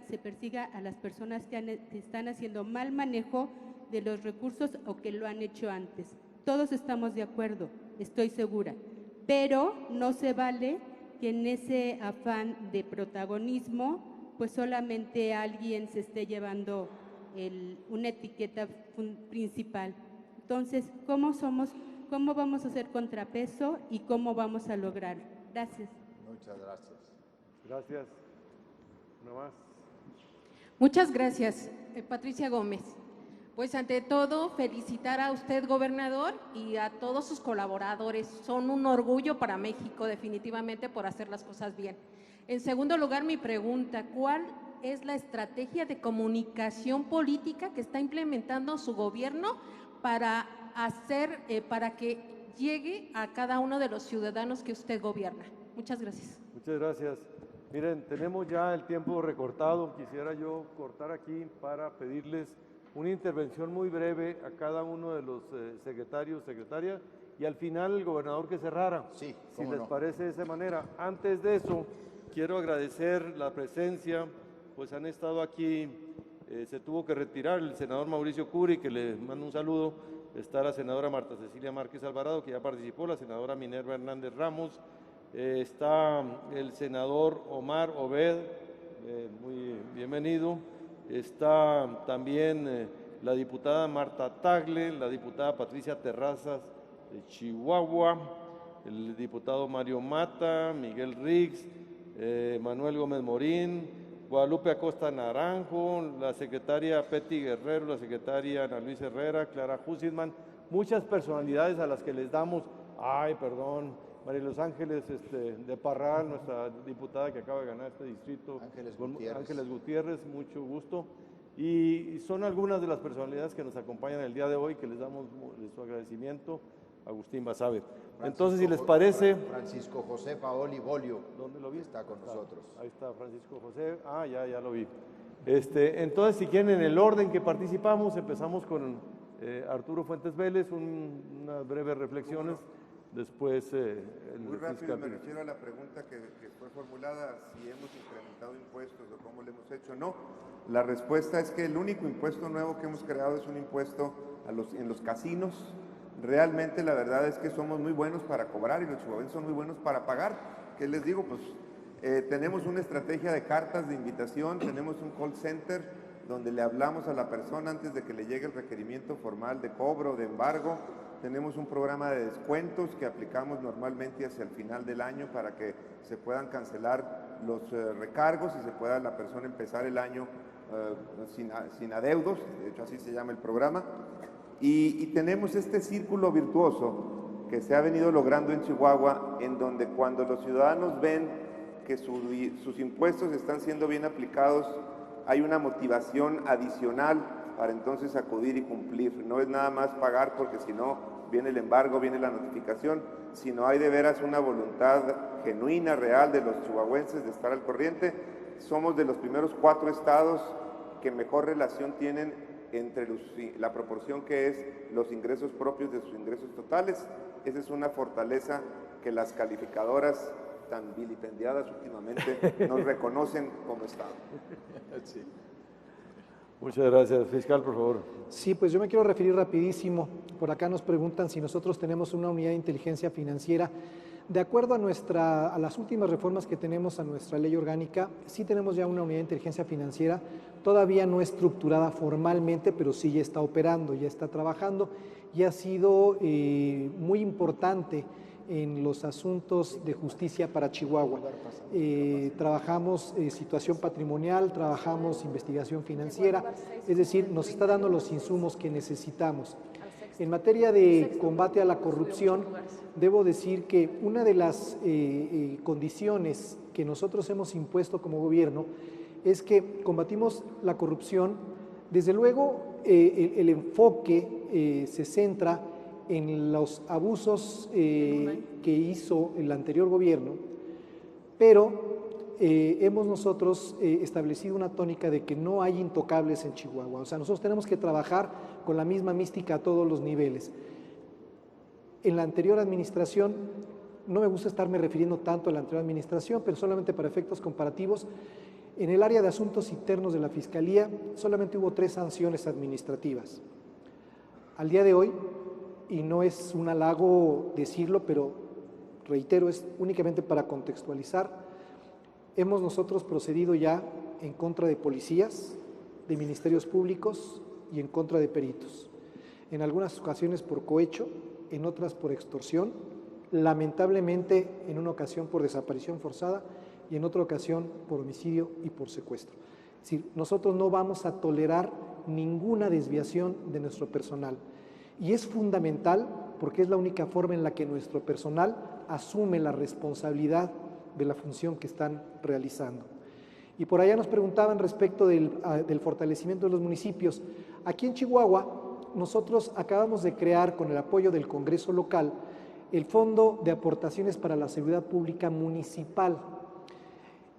se persiga a las personas que están haciendo mal manejo de los recursos o que lo han hecho antes. Todos estamos de acuerdo, estoy segura, pero no se vale que en ese afán de protagonismo, pues solamente alguien se esté llevando una etiqueta principal. Entonces, ¿cómo vamos a hacer contrapeso y cómo vamos a lograrlo? Gracias. Muchas gracias. Gracias. ¿No más? Muchas gracias, Patricia Gómez. Pues ante todo, felicitar a usted, gobernador, y a todos sus colaboradores. Son un orgullo para México, definitivamente, por hacer las cosas bien. En segundo lugar, mi pregunta, ¿cuál es la estrategia de comunicación política que está implementando su gobierno para que llegue a cada uno de los ciudadanos que usted gobierna? Muchas gracias. Muchas gracias. Miren, tenemos ya el tiempo recortado. Quisiera yo cortar aquí para pedirles una intervención muy breve a cada uno de los secretarios, secretarias, y al final el gobernador que cerrara, sí, si les parece de esa manera. Antes de eso, quiero agradecer la presencia, pues han estado aquí, se tuvo que retirar el senador Mauricio Curi, que le mando un saludo, está la senadora Marta Cecilia Márquez Alvarado, que ya participó, la senadora Minerva Hernández Ramos, está el senador Omar Obed, muy bienvenido. Está también la diputada Marta Tagle, la diputada Patricia Terrazas de Chihuahua, el diputado Mario Mata, Miguel Riggs, Manuel Gómez Morín, Guadalupe Acosta Naranjo, la secretaria Peti Guerrero, la secretaria Ana Luis Herrera, Clara Hussitman, muchas personalidades a las que les damos, María Los Ángeles de Parral, nuestra diputada que acaba de ganar este distrito. Ángeles Gutiérrez, mucho gusto. Y son algunas de las personalidades que nos acompañan el día de hoy, que les damos su agradecimiento. Agustín Basabe. Entonces, si les parece… Francisco José Paoli Bolio. ¿Dónde lo vi? Está con nosotros. Ahí está Francisco José. Ya lo vi. Entonces, si quieren, en el orden que participamos, empezamos con Arturo Fuentes Vélez, unas breves reflexiones. Después, muy rápido, me refiero a la pregunta que fue formulada, si hemos incrementado impuestos o cómo lo hemos hecho. No, la respuesta es que el único impuesto nuevo que hemos creado es un impuesto en los casinos. Realmente la verdad es que somos muy buenos para cobrar y los chihuahuenses son muy buenos para pagar. ¿Qué les digo? Pues tenemos una estrategia de cartas de invitación, tenemos un call center donde le hablamos a la persona antes de que le llegue el requerimiento formal de cobro, de embargo. Tenemos un programa de descuentos que aplicamos normalmente hacia el final del año para que se puedan cancelar los recargos y se pueda la persona empezar el año sin adeudos, de hecho así se llama el programa. Y tenemos este círculo virtuoso que se ha venido logrando en Chihuahua, en donde cuando los ciudadanos ven que sus impuestos están siendo bien aplicados, hay una motivación adicional para entonces acudir y cumplir. No es nada más pagar porque si no viene el embargo, viene la notificación, sino hay de veras una voluntad genuina, real de los chihuahuenses de estar al corriente. Somos de los primeros 4 estados que mejor relación tienen entre la proporción que es los ingresos propios de sus ingresos totales. Esa es una fortaleza que las calificadoras tan vilipendiadas últimamente nos reconocen como estado. Sí. Muchas gracias. Fiscal, por favor. Sí, pues yo me quiero referir rapidísimo. Por acá nos preguntan si nosotros tenemos una unidad de inteligencia financiera. De acuerdo a las últimas reformas que tenemos a nuestra ley orgánica, sí tenemos ya una unidad de inteligencia financiera, todavía no estructurada formalmente, pero sí ya está operando, ya está trabajando y ha sido muy importante en los asuntos de justicia para Chihuahua. Trabajamos situación patrimonial, trabajamos investigación financiera, es decir, nos está dando los insumos que necesitamos. En materia de combate a la corrupción, debo decir que una de las condiciones que nosotros hemos impuesto como gobierno es que combatimos la corrupción. Desde luego, el enfoque se centra en los abusos que hizo el anterior gobierno, pero hemos nosotros establecido una tónica de que no hay intocables en Chihuahua. O sea, nosotros tenemos que trabajar con la misma mística a todos los niveles. En la anterior administración, no me gusta estarme refiriendo tanto a la anterior administración, pero solamente para efectos comparativos, en el área de asuntos internos de la Fiscalía solamente hubo 3 sanciones administrativas. Al día de hoy, y no es un halago decirlo, pero reitero, es únicamente para contextualizar, hemos nosotros procedido ya en contra de policías, de ministerios públicos y en contra de peritos. En algunas ocasiones por cohecho, en otras por extorsión, lamentablemente en una ocasión por desaparición forzada y en otra ocasión por homicidio y por secuestro. Es decir, nosotros no vamos a tolerar ninguna desviación de nuestro personal. Y es fundamental porque es la única forma en la que nuestro personal asume la responsabilidad de la función que están realizando. Y por allá nos preguntaban respecto del fortalecimiento de los municipios. Aquí en Chihuahua, nosotros acabamos de crear, con el apoyo del Congreso local, el Fondo de Aportaciones para la Seguridad Pública Municipal.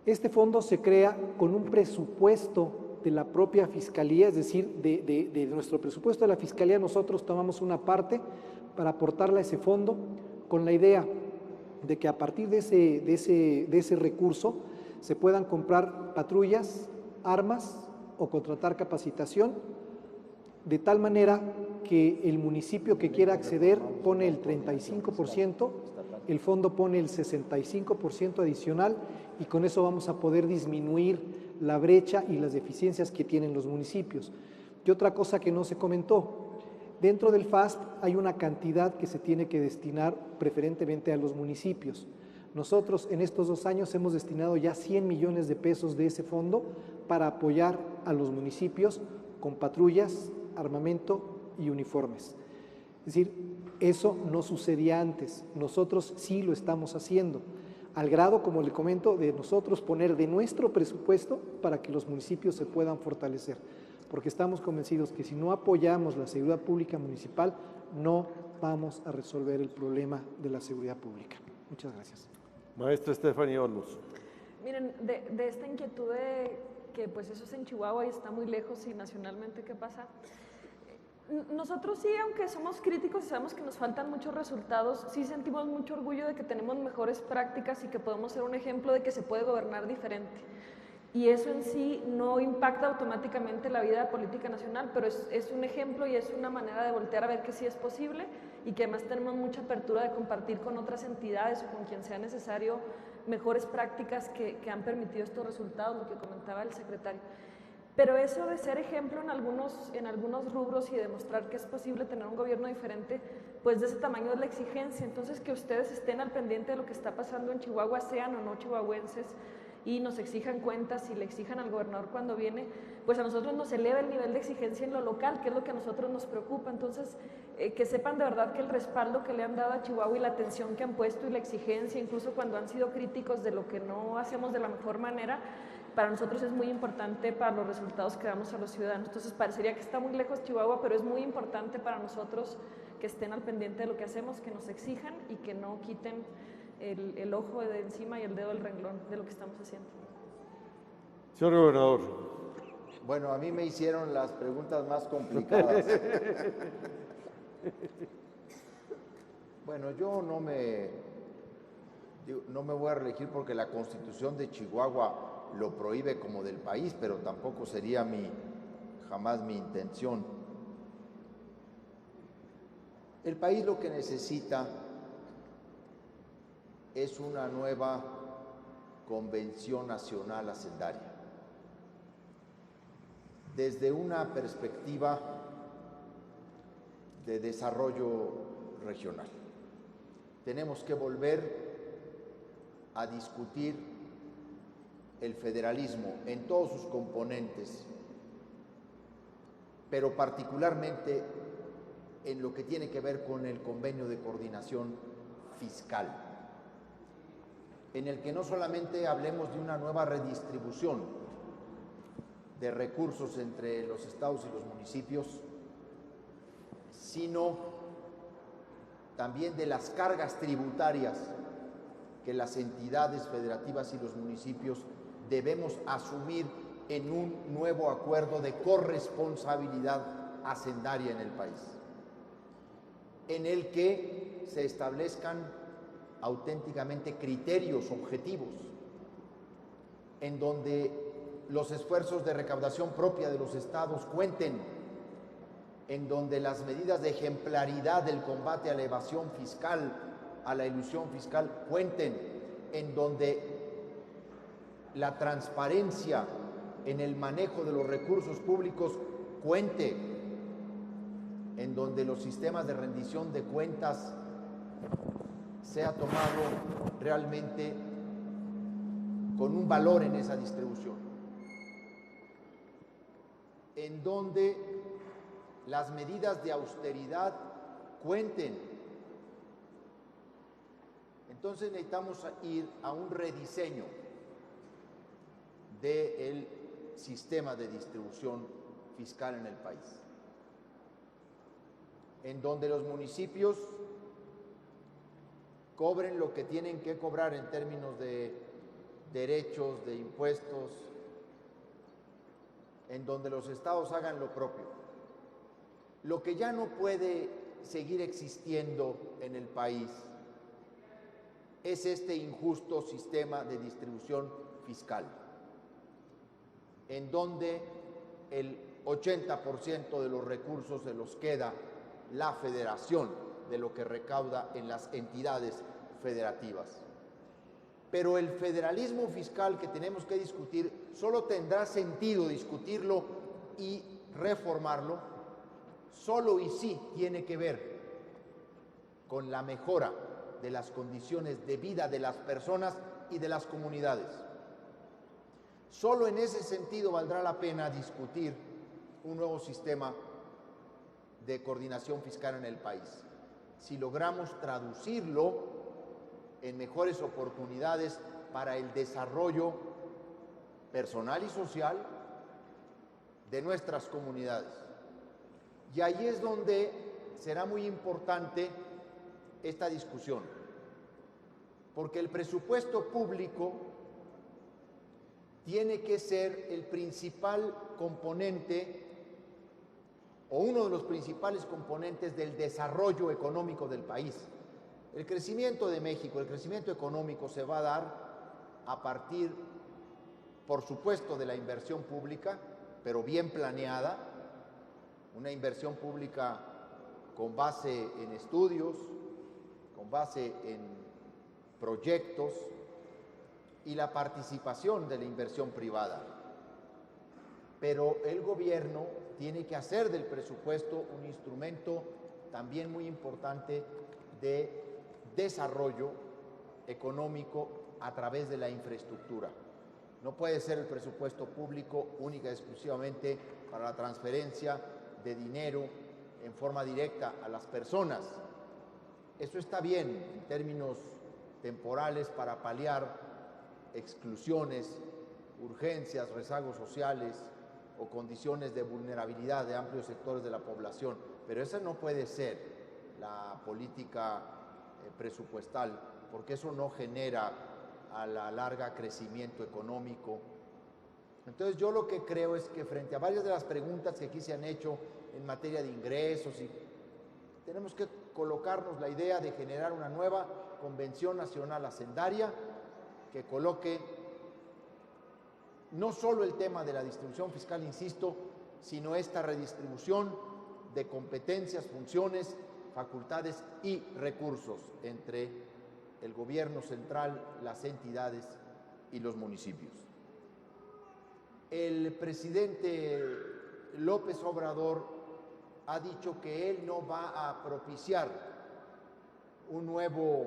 Este fondo se crea con un presupuesto de la propia Fiscalía, es decir, de nuestro presupuesto de la Fiscalía, nosotros tomamos una parte para aportarle a ese fondo con la idea de que a partir de ese recurso se puedan comprar patrullas, armas o contratar capacitación, de tal manera que el municipio que quiera acceder pone el 35%, el fondo pone el 65% adicional y con eso vamos a poder disminuir la brecha y las deficiencias que tienen los municipios. Y otra cosa que no se comentó, dentro del FAST hay una cantidad que se tiene que destinar preferentemente a los municipios. Nosotros en estos 2 años hemos destinado ya 100 millones de pesos de ese fondo para apoyar a los municipios con patrullas, armamento y uniformes. Es decir, eso no sucedía antes, nosotros sí lo estamos haciendo, al grado, como le comento, de nosotros poner de nuestro presupuesto para que los municipios se puedan fortalecer, porque estamos convencidos que si no apoyamos la seguridad pública municipal, no vamos a resolver el problema de la seguridad pública. Muchas gracias. Maestra Stephanie Olmos. Miren, de esta inquietud de que pues eso es en Chihuahua y está muy lejos y nacionalmente, ¿qué pasa? Nosotros sí, aunque somos críticos y sabemos que nos faltan muchos resultados, sí sentimos mucho orgullo de que tenemos mejores prácticas y que podemos ser un ejemplo de que se puede gobernar diferente. Y eso en sí no impacta automáticamente la vida política nacional, pero es un ejemplo y es una manera de voltear a ver que sí es posible y que además tenemos mucha apertura de compartir con otras entidades o con quien sea necesario mejores prácticas que han permitido estos resultados, lo que comentaba el secretario. Pero eso de ser ejemplo en algunos rubros y demostrar que es posible tener un gobierno diferente, pues de ese tamaño es la exigencia. Entonces, que ustedes estén al pendiente de lo que está pasando en Chihuahua, sean o no chihuahuenses, y nos exijan cuentas y le exijan al gobernador cuando viene, pues a nosotros nos eleva el nivel de exigencia en lo local, que es lo que a nosotros nos preocupa. Entonces, que sepan de verdad que el respaldo que le han dado a Chihuahua y la atención que han puesto y la exigencia, incluso cuando han sido críticos de lo que no hacemos de la mejor manera, para nosotros es muy importante para los resultados que damos a los ciudadanos. Entonces, parecería que está muy lejos Chihuahua, pero es muy importante para nosotros que estén al pendiente de lo que hacemos, que nos exijan y que no quiten el ojo de encima y el dedo del renglón de lo que estamos haciendo. Señor gobernador. Bueno, a mí me hicieron las preguntas más complicadas. Bueno, yo no me voy a reelegir porque la Constitución de Chihuahua lo prohíbe como del país, pero tampoco sería mi jamás mi intención. El país lo que necesita es una nueva Convención Nacional Hacendaria, desde una perspectiva de desarrollo regional. Tenemos que volver a discutir el federalismo en todos sus componentes, pero particularmente en lo que tiene que ver con el convenio de coordinación fiscal, en el que no solamente hablemos de una nueva redistribución de recursos entre los estados y los municipios, sino también de las cargas tributarias que las entidades federativas y los municipios debemos asumir en un nuevo acuerdo de corresponsabilidad hacendaria en el país, en el que se establezcan auténticamente criterios objetivos, en donde los esfuerzos de recaudación propia de los estados cuenten, en donde las medidas de ejemplaridad del combate a la evasión fiscal, a la elusión fiscal cuenten, en donde la transparencia en el manejo de los recursos públicos cuente, en donde los sistemas de rendición de cuentas sea tomado realmente con un valor en esa distribución, en donde las medidas de austeridad cuenten. Entonces necesitamos ir a un rediseño del sistema de distribución fiscal en el país, en donde los municipios cobren lo que tienen que cobrar en términos de derechos, de impuestos, en donde los estados hagan lo propio. Lo que ya no puede seguir existiendo en el país es este injusto sistema de distribución fiscal, en donde el 80% de los recursos se los queda la federación de lo que recauda en las entidades federativas. Pero el federalismo fiscal que tenemos que discutir solo tendrá sentido discutirlo y reformarlo solo y sí tiene que ver con la mejora de las condiciones de vida de las personas y de las comunidades. Solo en ese sentido valdrá la pena discutir un nuevo sistema de coordinación fiscal en el país, si logramos traducirlo en mejores oportunidades para el desarrollo personal y social de nuestras comunidades. Y ahí es donde será muy importante esta discusión, porque el presupuesto público tiene que ser el principal componente o uno de los principales componentes del desarrollo económico del país. El crecimiento de México, el crecimiento económico se va a dar a partir, por supuesto, de la inversión pública, pero bien planeada, una inversión pública con base en estudios, con base en proyectos y la participación de la inversión privada. Pero el gobierno tiene que hacer del presupuesto un instrumento también muy importante de desarrollo económico a través de la infraestructura. No puede ser el presupuesto público única y exclusivamente para la transferencia de dinero en forma directa a las personas. Eso está bien en términos temporales para paliar exclusiones, urgencias, rezagos sociales o condiciones de vulnerabilidad de amplios sectores de la población, pero esa no puede ser la política presupuestal, porque eso no genera a la larga crecimiento económico. Entonces yo lo que creo es que frente a varias de las preguntas que aquí se han hecho en materia de ingresos, tenemos que colocarnos la idea de generar una nueva Convención Nacional Hacendaria que coloque no solo el tema de la distribución fiscal, insisto, sino esta redistribución de competencias, funciones, facultades y recursos entre el gobierno central, las entidades y los municipios. El presidente López Obrador ha dicho que él no va a propiciar un nuevo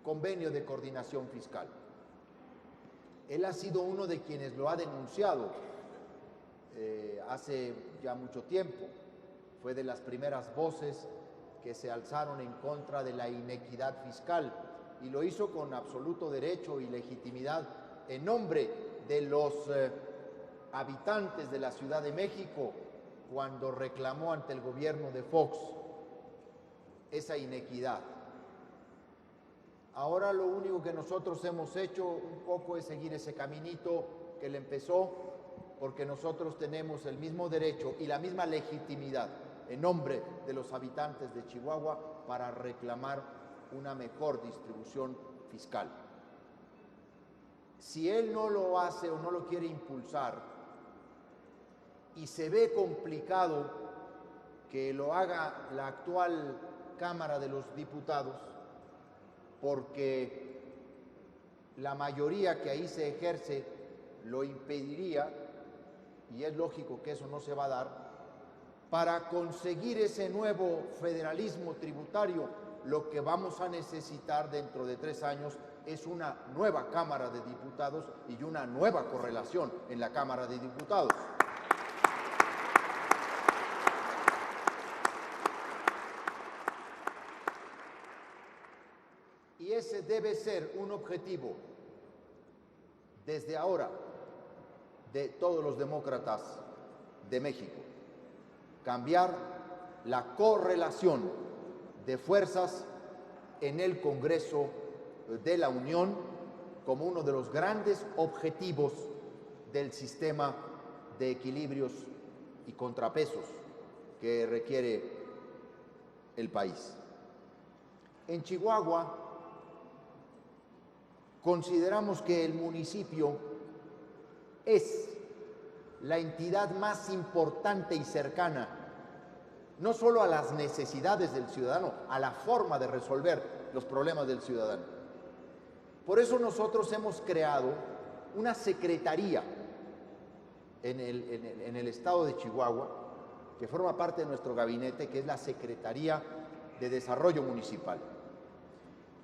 convenio de coordinación fiscal. Él ha sido uno de quienes lo ha denunciado hace ya mucho tiempo. Fue de las primeras voces que se alzaron en contra de la inequidad fiscal y lo hizo con absoluto derecho y legitimidad en nombre de los habitantes de la Ciudad de México cuando reclamó ante el gobierno de Fox esa inequidad. Ahora lo único que nosotros hemos hecho un poco es seguir ese caminito que él empezó, porque nosotros tenemos el mismo derecho y la misma legitimidad en nombre de los habitantes de Chihuahua para reclamar una mejor distribución fiscal. Si él no lo hace o no lo quiere impulsar y se ve complicado que lo haga la actual Cámara de los Diputados, porque la mayoría que ahí se ejerce lo impediría, y es lógico que eso no se va a dar, para conseguir ese nuevo federalismo tributario, lo que vamos a necesitar dentro de 3 años es una nueva Cámara de Diputados y una nueva correlación en la Cámara de Diputados. Y ese debe ser un objetivo desde ahora de todos los demócratas de México. Cambiar la correlación de fuerzas en el Congreso de la Unión como uno de los grandes objetivos del sistema de equilibrios y contrapesos que requiere el país. En Chihuahua consideramos que el municipio es la entidad más importante y cercana, no solo a las necesidades del ciudadano, a la forma de resolver los problemas del ciudadano. Por eso nosotros hemos creado una secretaría en el estado de Chihuahua, que forma parte de nuestro gabinete, que es la Secretaría de Desarrollo Municipal,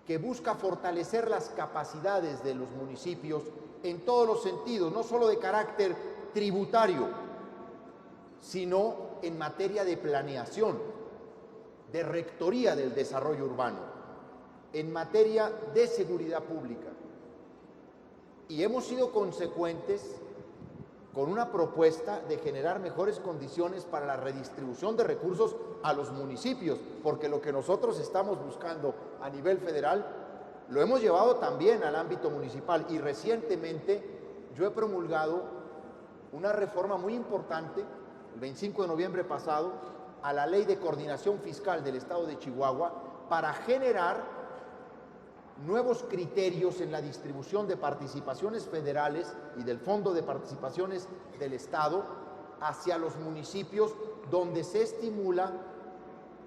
que busca fortalecer las capacidades de los municipios en todos los sentidos, no solo de carácter tributario, sino en materia de planeación, de rectoría del desarrollo urbano, en materia de seguridad pública. Y hemos sido consecuentes con una propuesta de generar mejores condiciones para la redistribución de recursos a los municipios, porque lo que nosotros estamos buscando a nivel federal lo hemos llevado también al ámbito municipal, y recientemente yo he promulgado una reforma muy importante, el 25 de noviembre pasado, a la Ley de Coordinación Fiscal del Estado de Chihuahua, para generar nuevos criterios en la distribución de participaciones federales y del Fondo de Participaciones del Estado hacia los municipios, donde se estimula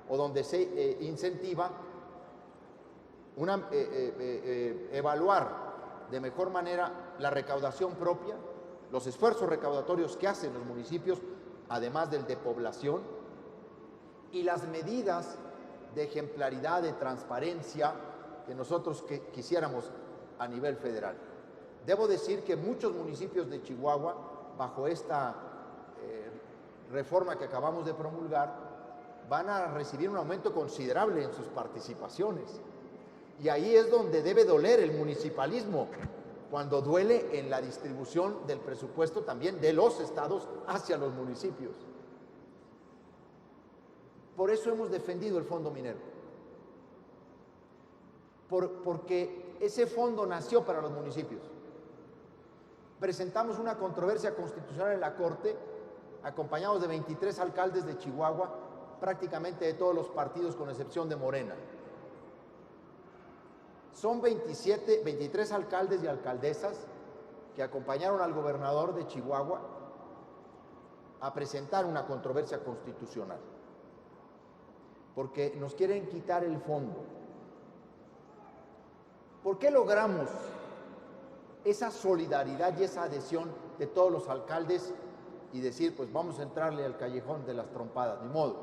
o donde se incentiva evaluar de mejor manera la recaudación propia, los esfuerzos recaudatorios que hacen los municipios, además del de población, y las medidas de ejemplaridad, de transparencia que nosotros quisiéramos a nivel federal. Debo decir que muchos municipios de Chihuahua, bajo esta reforma que acabamos de promulgar, van a recibir un aumento considerable en sus participaciones. Y ahí es donde debe doler el municipalismo, cuando duele en la distribución del presupuesto también de los estados hacia los municipios. Por eso hemos defendido el Fondo Minero, porque ese fondo nació para los municipios. Presentamos una controversia constitucional en la Corte, acompañados de 23 alcaldes de Chihuahua, prácticamente de todos los partidos con excepción de Morena. Son 23 alcaldes y alcaldesas que acompañaron al gobernador de Chihuahua a presentar una controversia constitucional, porque nos quieren quitar el fondo. ¿Por qué logramos esa solidaridad y esa adhesión de todos los alcaldes y decir, pues vamos a entrarle al callejón de las trompadas? Ni modo.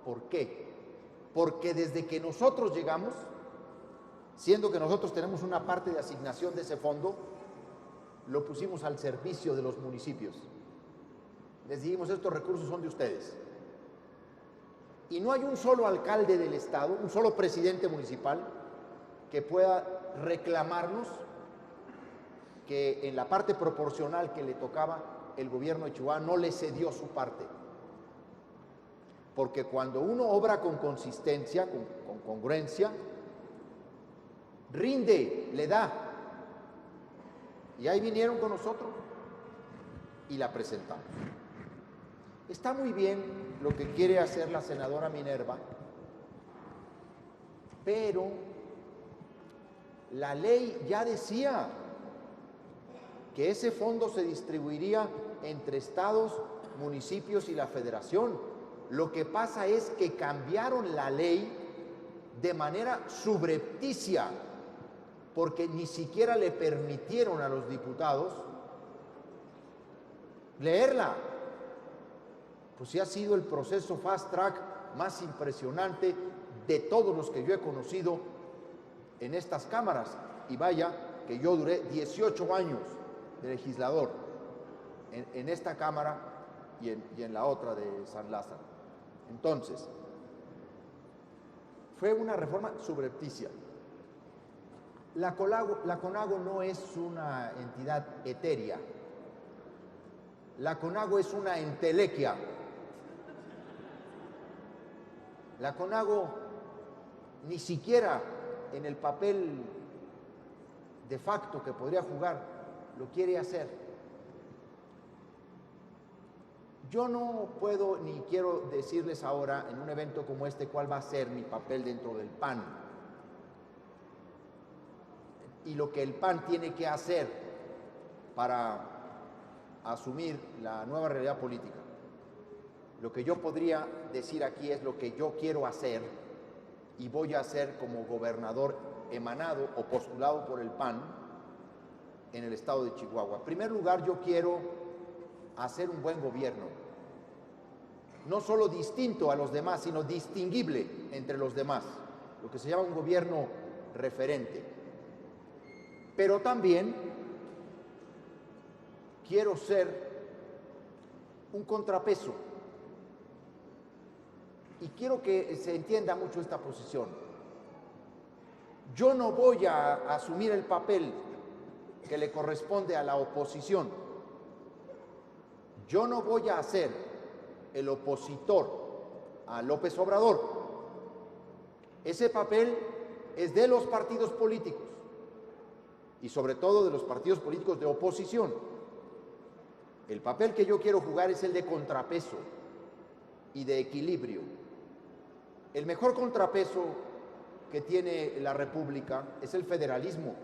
¿Por qué? Porque desde que nosotros llegamos, siendo que nosotros tenemos una parte de asignación de ese fondo, lo pusimos al servicio de los municipios. Les dijimos, estos recursos son de ustedes. Y no hay un solo alcalde del estado, un solo presidente municipal que pueda reclamarnos que en la parte proporcional que le tocaba, el gobierno de Chihuahua no le cedió su parte. Porque cuando uno obra con consistencia, con congruencia, rinde, le da. Y ahí vinieron con nosotros y la presentamos. Está muy bien lo que quiere hacer la senadora Minerva, pero la ley ya decía que ese fondo se distribuiría entre estados, municipios y la federación. Lo que pasa es que cambiaron la ley de manera subrepticia, porque ni siquiera le permitieron a los diputados leerla. Pues sí ha sido el proceso fast track más impresionante de todos los que yo he conocido en estas cámaras. Y vaya que yo duré 18 años de legislador en esta cámara y en la otra de San Lázaro. Entonces, fue una reforma subrepticia. La CONAGO no es una entidad etérea. La CONAGO es una entelequia. La CONAGO ni siquiera en el papel de facto que podría jugar lo quiere hacer. Yo no puedo ni quiero decirles ahora en un evento como este cuál va a ser mi papel dentro del PAN y lo que el PAN tiene que hacer para asumir la nueva realidad política. Lo que yo podría decir aquí es lo que yo quiero hacer y voy a hacer como gobernador emanado o postulado por el PAN en el estado de Chihuahua. En primer lugar, yo quiero hacer un buen gobierno, no solo distinto a los demás, sino distinguible entre los demás, lo que se llama un gobierno referente. Pero también quiero ser un contrapeso. Y quiero que se entienda mucho esta posición. Yo no voy a asumir el papel que le corresponde a la oposición. Yo no voy a ser el opositor a López Obrador. Ese papel es de los partidos políticos y sobre todo de los partidos políticos de oposición. El papel que yo quiero jugar es el de contrapeso y de equilibrio. El mejor contrapeso que tiene la República es el federalismo.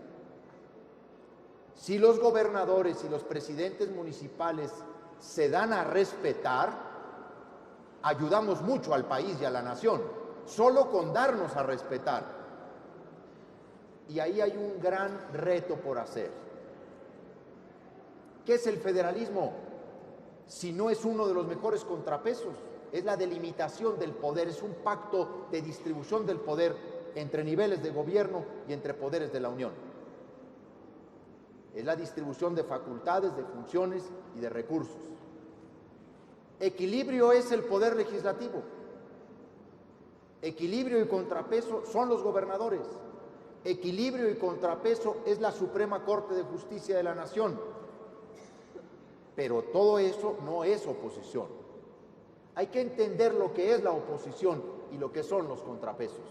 Si los gobernadores y los presidentes municipales se dan a respetar, ayudamos mucho al país y a la nación, solo con darnos a respetar. Y ahí hay un gran reto por hacer. ¿Qué es el federalismo? Si no es uno de los mejores contrapesos, es la delimitación del poder, es un pacto de distribución del poder entre niveles de gobierno y entre poderes de la Unión. Es la distribución de facultades, de funciones y de recursos. Equilibrio es el poder legislativo. Equilibrio y contrapeso son los gobernadores. Equilibrio y contrapeso es la Suprema Corte de Justicia de la Nación. Pero todo eso no es oposición. Hay que entender lo que es la oposición y lo que son los contrapesos.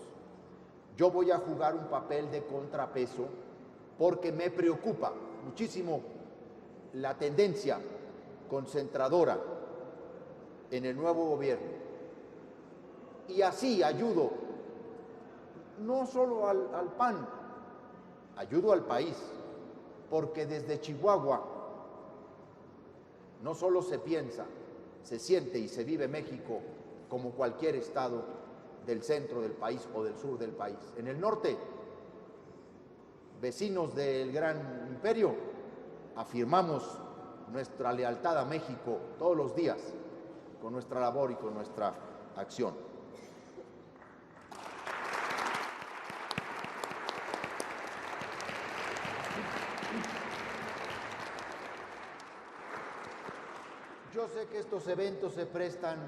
Yo voy a jugar un papel de contrapeso porque me preocupa muchísimo la tendencia concentradora en el nuevo gobierno. Y así ayudo no solo al PAN, ayudo al país, porque desde Chihuahua no solo se piensa, se siente y se vive México como cualquier estado del centro del país o del sur del país. En el norte, vecinos del gran imperio, afirmamos nuestra lealtad a México todos los días con nuestra labor y con nuestra acción. Yo sé que estos eventos se prestan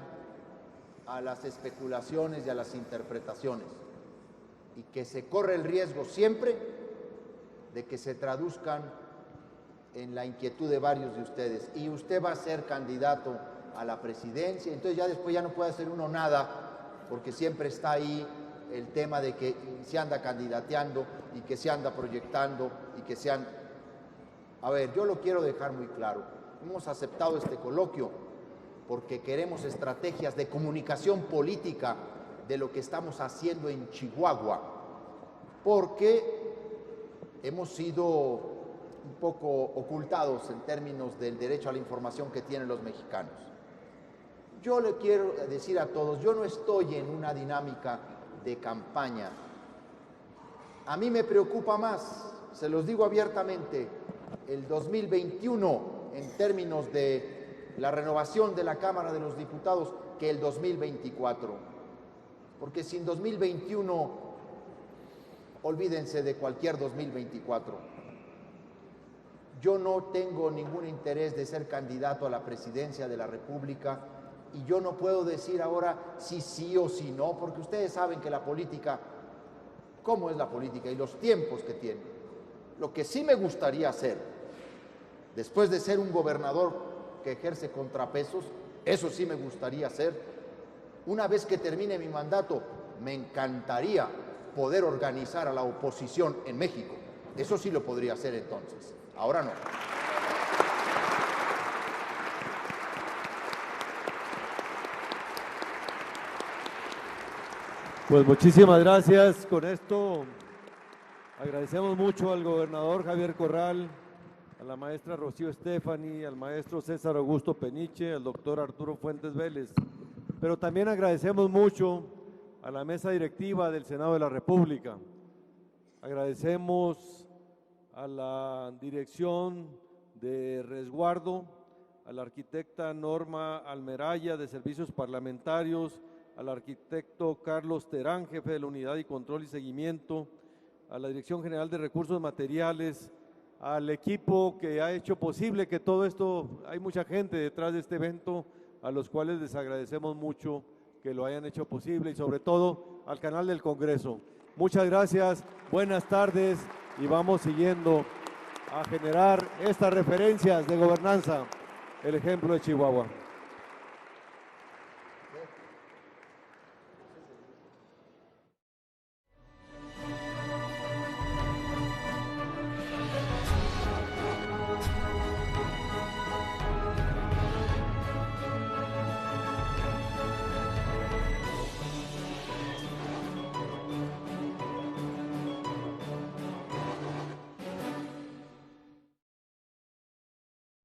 a las especulaciones y a las interpretaciones y que se corre el riesgo siempre de que se traduzcan en la inquietud de varios de ustedes. Y usted va a ser candidato a la presidencia, entonces ya después ya no puede hacer uno nada, porque siempre está ahí el tema de que se anda candidateando y que se anda proyectando y que se anda... A ver, yo lo quiero dejar muy claro. Hemos aceptado este coloquio porque queremos estrategias de comunicación política de lo que estamos haciendo en Chihuahua, porque hemos sido un poco ocultados en términos del derecho a la información que tienen los mexicanos. Yo le quiero decir a todos, yo no estoy en una dinámica de campaña. A mí me preocupa más, se los digo abiertamente, el 2021 en términos de la renovación de la Cámara de los Diputados que el 2024. Porque sin 2021, olvídense de cualquier 2024. Yo no tengo ningún interés de ser candidato a la presidencia de la República y yo no puedo decir ahora si sí o si no, porque ustedes saben que la política, cómo es la política y los tiempos que tiene. Lo que sí me gustaría hacer, después de ser un gobernador que ejerce contrapesos, eso sí me gustaría hacer. Una vez que termine mi mandato, me encantaría poder organizar a la oposición en México. Eso sí lo podría hacer entonces. Ahora no. Pues muchísimas gracias. Con esto agradecemos mucho al gobernador Javier Corral, a la maestra Rocío Estefani, al maestro César Augusto Peniche, al doctor Arturo Fuentes Vélez. Pero también agradecemos mucho a la mesa directiva del Senado de la República. Agradecemos a la dirección de resguardo, a la arquitecta Norma Almeraya de Servicios Parlamentarios, al arquitecto Carlos Terán, jefe de la Unidad de Control y Seguimiento, a la Dirección General de Recursos Materiales, al equipo que ha hecho posible que todo esto, hay mucha gente detrás de este evento, a los cuales les agradecemos mucho que lo hayan hecho posible y sobre todo al canal del Congreso. Muchas gracias, buenas tardes y vamos siguiendo a generar estas referencias de gobernanza, el ejemplo de Chihuahua.